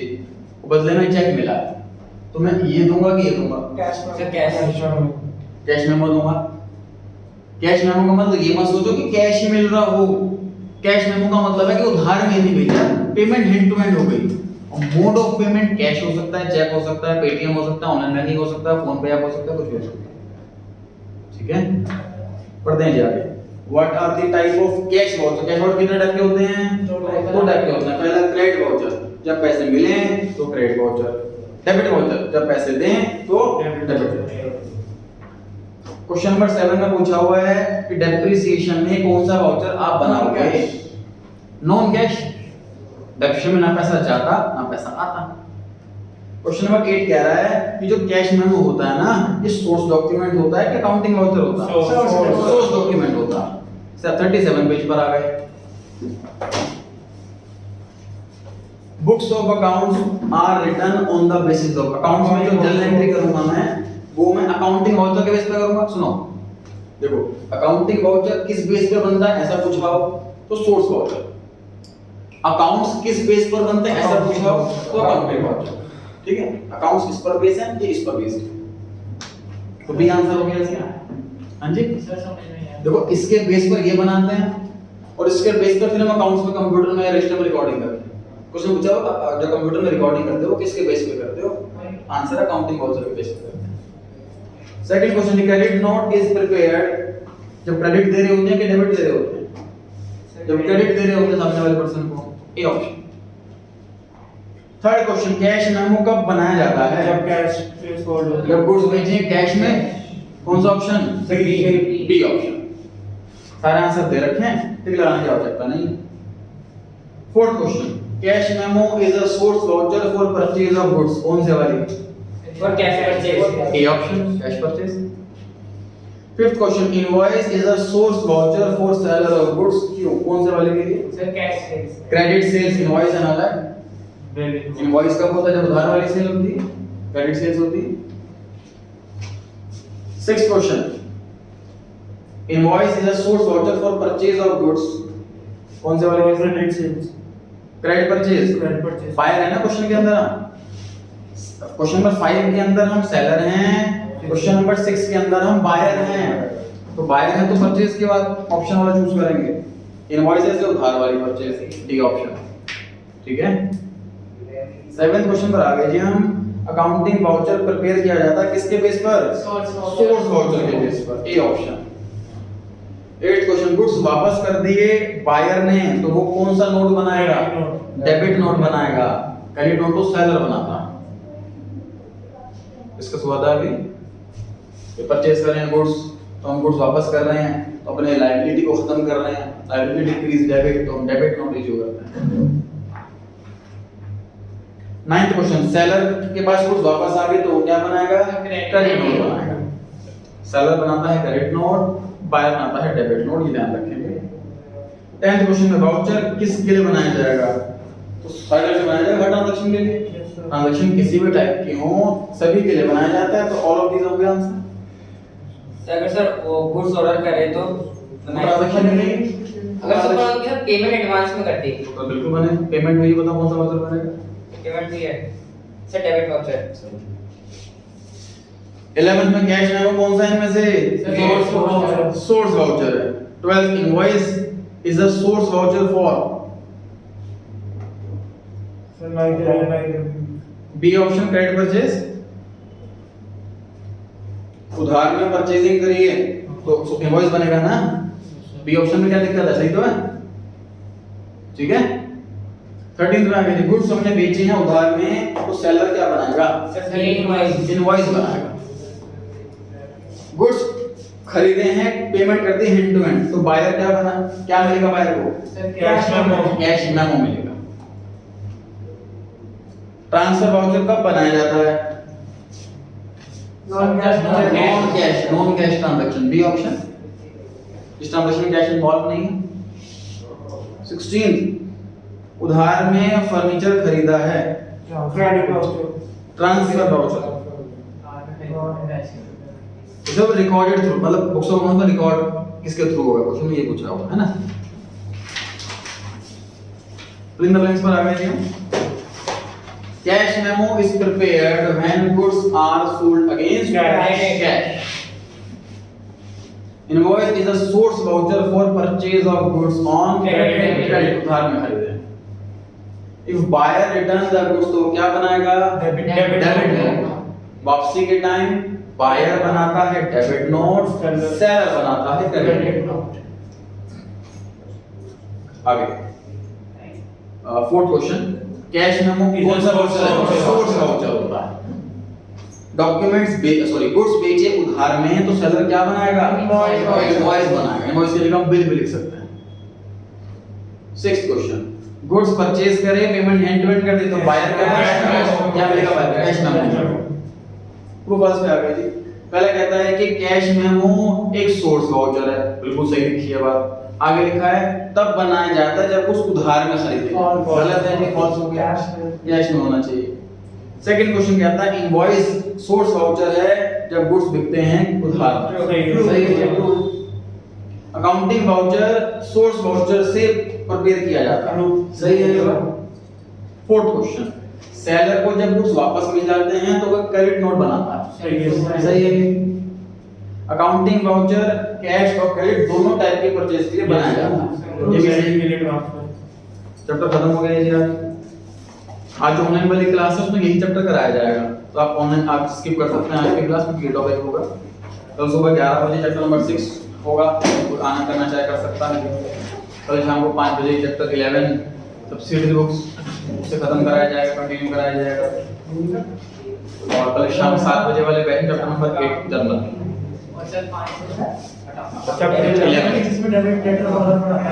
बदले में चेक मिला, तो मैं ये दूंगा कि ये दूंगा? कैश में। सर कैश कैश मेमो दूंगा। कैश मेमो का मतलब ये मत सोचो कि कैश ही मिल रहा हो। कैश मेमो का मतलब है कि उधार में नहीं भेजा, पेमेंट हैंड टू हैंड हो गई। और मोड ऑफ पेमेंट कैश हो सकता है, चेक हो सकता है, पेटीएम हो सकता है, ऑनलाइन बैंकिंग हो सकता है, फोन पे ऐप हो सकता है, कुछ भी हो सकता है। ठीक है, पढ़ते हैं जी आगे। What are the type of cash voucher? Cash voucher कितने टाइप के होते हैं? दो टाइप के होते हैं। पहला क्रेडिट वाउचर, जब पैसे मिले तो क्रेडिट वाउचर। डेबिट वाउचर, जब पैसे दें तो डेबिट। क्वेश्चन नंबर 7 में पूछा हुआ है कि डेप्रिसिएशन में कौन सा वाउचर आप बनाओगे? Non cash. डेप्रिसिएशन में ना पैसा जाता ना पैसा आता। क्वेश्चन नंबर 8 कह रहा है कि जो कैश मेमो होता है ना, ये सोर्स डॉक्यूमेंट होता है कि अकाउंटिंग वाउचर होता है? सोर्स डॉक्यूमेंट होता है। सर 37 पेज पर आ गए। Books of accounts are written on the basis of. Accounts में जो जर्नल एंट्री करूंगा मैं, वो मैं अकाउंटिंग वाउचर के बेस पे करूंगा। सुनो देखो, अकाउंटिंग वाउचर किस बेस पे बनता है ऐसा पूछा हो तो सोर्स वाउचर। अकाउंट्स किस बेस पर बनते हैं ऐसा पूछा हो तो अकाउंटिंग वाउचर। ठीक है, अकाउंट्स किस पर बेस है, ये इस पर बेस है। तो बी आंसर हो गया इसका। हां जी सर समझ में आया। देखो, इसके बेस पर ये बनाते हैं और इसके बेस पर फिर हम अकाउंट्स में कंप्यूटर में रजिस्टर में रिकॉर्डिंग करते हैं। क्वेश्चन पूछा हो जो कंप्यूटर में रिकॉर्डिंग करते हो किसके बेस पे करते हो? आंसर अकाउंटिंग वाउचर के बेस पे करते हैं। Second question, credit note is prepared जब क्रेडिट दे रहे होते हैं कि डेबिट दे रहे होते हैं? जब क्रेडिट दे रहे होते हैं सामने वाले पर्सन को, A option. Third question, cash memo कब बनाया जाता है? जब कैश फेस होल्ड हो जब गुड्स बेचे कैश में। कौन सा ऑप्शन? B option. सारे आंसर दे रखे हैं, टिक लगाने की आवश्यकता नहीं। Fourth question, cash memo is a source voucher for purchase of goods. कौन से वाली? For cash purchase. A option, cash purchase. Fifth question, invoice is a source voucher for seller of goods. क्यों? कौन से वाले के लिए? Sir cash sales. Credit sales, invoice and अलग। बिल। इनवॉइस कब होता है? जब उधार वाली सेल होती है, क्रेडिट सेल्स होती है। Sixth question, invoice is a source voucher for purchase of goods. कौन से वाले के लिए? Credit sales, credit purchase. Credit purchase. Buyer है ना क्वेश्चन के अंदर। क्वेश्चन नंबर 5 के अंदर हम सेलर हैं, क्वेश्चन नंबर 6 के अंदर हम बायर हैं। तो बायर हैं तो परचेज के बाद ऑप्शन वाला चूज करेंगे। इनवॉइसेस से उधार वाली परचेज, डी ऑप्शन। ठीक है, 7वें क्वेश्चन पर आ गए जी हम। अकाउंटिंग वाउचर प्रिपेयर किया जाता है किसके बेस पर? Source voucher. सोर्स वाउचर के बेस पर, A option. 8th question, goods वापस कर दिए बायर ने तो वो कौन सा नोट बनाएगा? डेबिट नोट बनाएगा। क्रेडिट नोट तो सेलर बनाता है। इसका स्वाद है अभी ये परचेज कर रहे हैं गुड्स, तो हम गुड्स वापस कर रहे हैं तो अपने लायबिलिटी को खत्म कर रहे हैं। लायबिलिटी डिक्रीज डेबिट, तो हम डेबिट नोट इशू करते हैं। 9th क्वेश्चन, सेलर के पास गुड्स वापस आ गए तो वो क्या बनाएगा? क्रेडिट नोट बनाएगा। सेलर बनाता है क्रेडिट नोट, बायर बनाता है डेबिट नोट, ये ध्यान रखेंगे। 10th क्वेश्चन में वाउचर किसके लिए बनाया जाएगा? तो सारे से बनाया जाएगा, हर ट्रांजैक्शन के लिए। ट्रांजैक्शन किसी भी टाइप की हो सभी के लिए बनाया जाता है। तो ऑल ऑफ दीस हो गया आंसर। अगर सर वो गुड्स ऑर्डर करे तो ट्रांजैक्शन नहीं, अगर सपोज उनके साथ पेमेंट एडवांस में करती है तो बिल्कुल बने। पेमेंट हुई, बताओ कौन सा वाउचर बनेगा? पेमेंट भी है सर, डेबिट वाउचर। 11th में कैश मेमो कौन सा है इनमें से? Source voucher. सोर्स वाउचर है। 12th, invoice is a source voucher for. Sir neither be option, credit purchase. उधार में परचेजिंग करिए तो इनवॉइस बनेगा ना। बी ऑप्शन में क्या दिक्कत है? सही तो है। ठीक है। 13 में आ गए, गुड्स हमने बेचे हैं उधार में, तो सेलर क्या बनाएगा? इनवॉइस बनाएगा। गुड्स खरीदे हैं, पेमेंट कर दी हैंड टू हैंड, तो बायर क्या बना, क्या मिलेगा बायर को? Cash memo. कैश मेमो मिलेगा। ट्रांसफर वाउचर कब बनाया जाता है? Non cash non cash transaction, B option. इस ट्रांजैक्शन में कैश इन्वॉल्व नहीं है। 16 उधार में फर्नीचर खरीदा है, क्रेडिट वाउचर। ट्रांसफर वाउचर जब रिकॉर्डेड थ्रू, मतलब बुक्स ऑफ अकाउंट में रिकॉर्ड किसके थ्रू होगा, क्वेश्चन में ये पूछा होगा, है ना। फिल इन द ब्लैंक्स पर आ गए हम। Cash memo is prepared when goods are sold against cash. Invoice is a source voucher for purchase of goods on credit, उधार में खरीदे। If buyer return the goods, तो क्या बनाएगा? Debit note. वापसी के टाइम बायर बनाता है डेबिट नोट, सेलर बनाता है क्रेडिट नोट। आगे 4th क्वेश्चन, कैश मेमो कौन सा वाउचर है? सोर्स वाउचर होता है। डॉक्यूमेंट्स सॉरी गुड्स बेचे उधार में, तो सेलर क्या बनाएगा? इनवॉइस बनाएगा। इनवॉइस के लिए हम बिल भी लिख सकते हैं। 6th क्वेश्चन, गुड्स परचेज करे, पेमेंट हैंड टू हैंड कर दे, तो बायर क्या मिलेगा? Buyer cash memo. प्रूफ बस में आ गई जी। पहले कहता है कि कैश मेमो एक सोर्स वाउचर है, बिल्कुल सही लिखी है बात। आगे लिखा है तब बनाया जाता है जब उस उधार में खरीदे। गलत है जी, फॉल्स हो गया, कैश में होना चाहिए। सेकंड क्वेश्चन कहता है इनवॉइस सोर्स वाउचर है जब गुड्स बिकते हैं उधार। सही है। अकाउंटिंग वाउचर सोर्स वाउचर से प्रिपेयर किया जाता है। सही है। 4th क्वेश्चन, सेलर को जब गुड्स वापस मिल जाते हैं तो वह क्रेडिट नोट बनाता है। सही है। अकाउंटिंग वाउचर कैश और क्रेडिट दोनों टाइप के परचेज के लिए बनाया जाता है। ये भी सही है। चैप्टर खत्म हो गया जी। आज जो ऑनलाइन वाली क्लास है उसमें यही चैप्टर कराया जाएगा, तो आप ऑनलाइन आप स्किप कर सकते हैं। आज की क्लास में गेट ऑफ होगा, कल सुबह 11 बजे चैप्टर नंबर 6 होगा, कोई आना करना चाहे कर सकता है। कल शाम को 5 बजे चैप्टर 11 सब्सिडी बुक्स उसे खत्म कराया जाएगा, कंटिन्यू कराया जाएगा। और कल शाम 7 बजे वाले बैच चैप्टर नंबर 8 जर्नल और सर 5 चैप्टर 11 इसमें डेबिट क्रेडिट वाला पढ़ा है।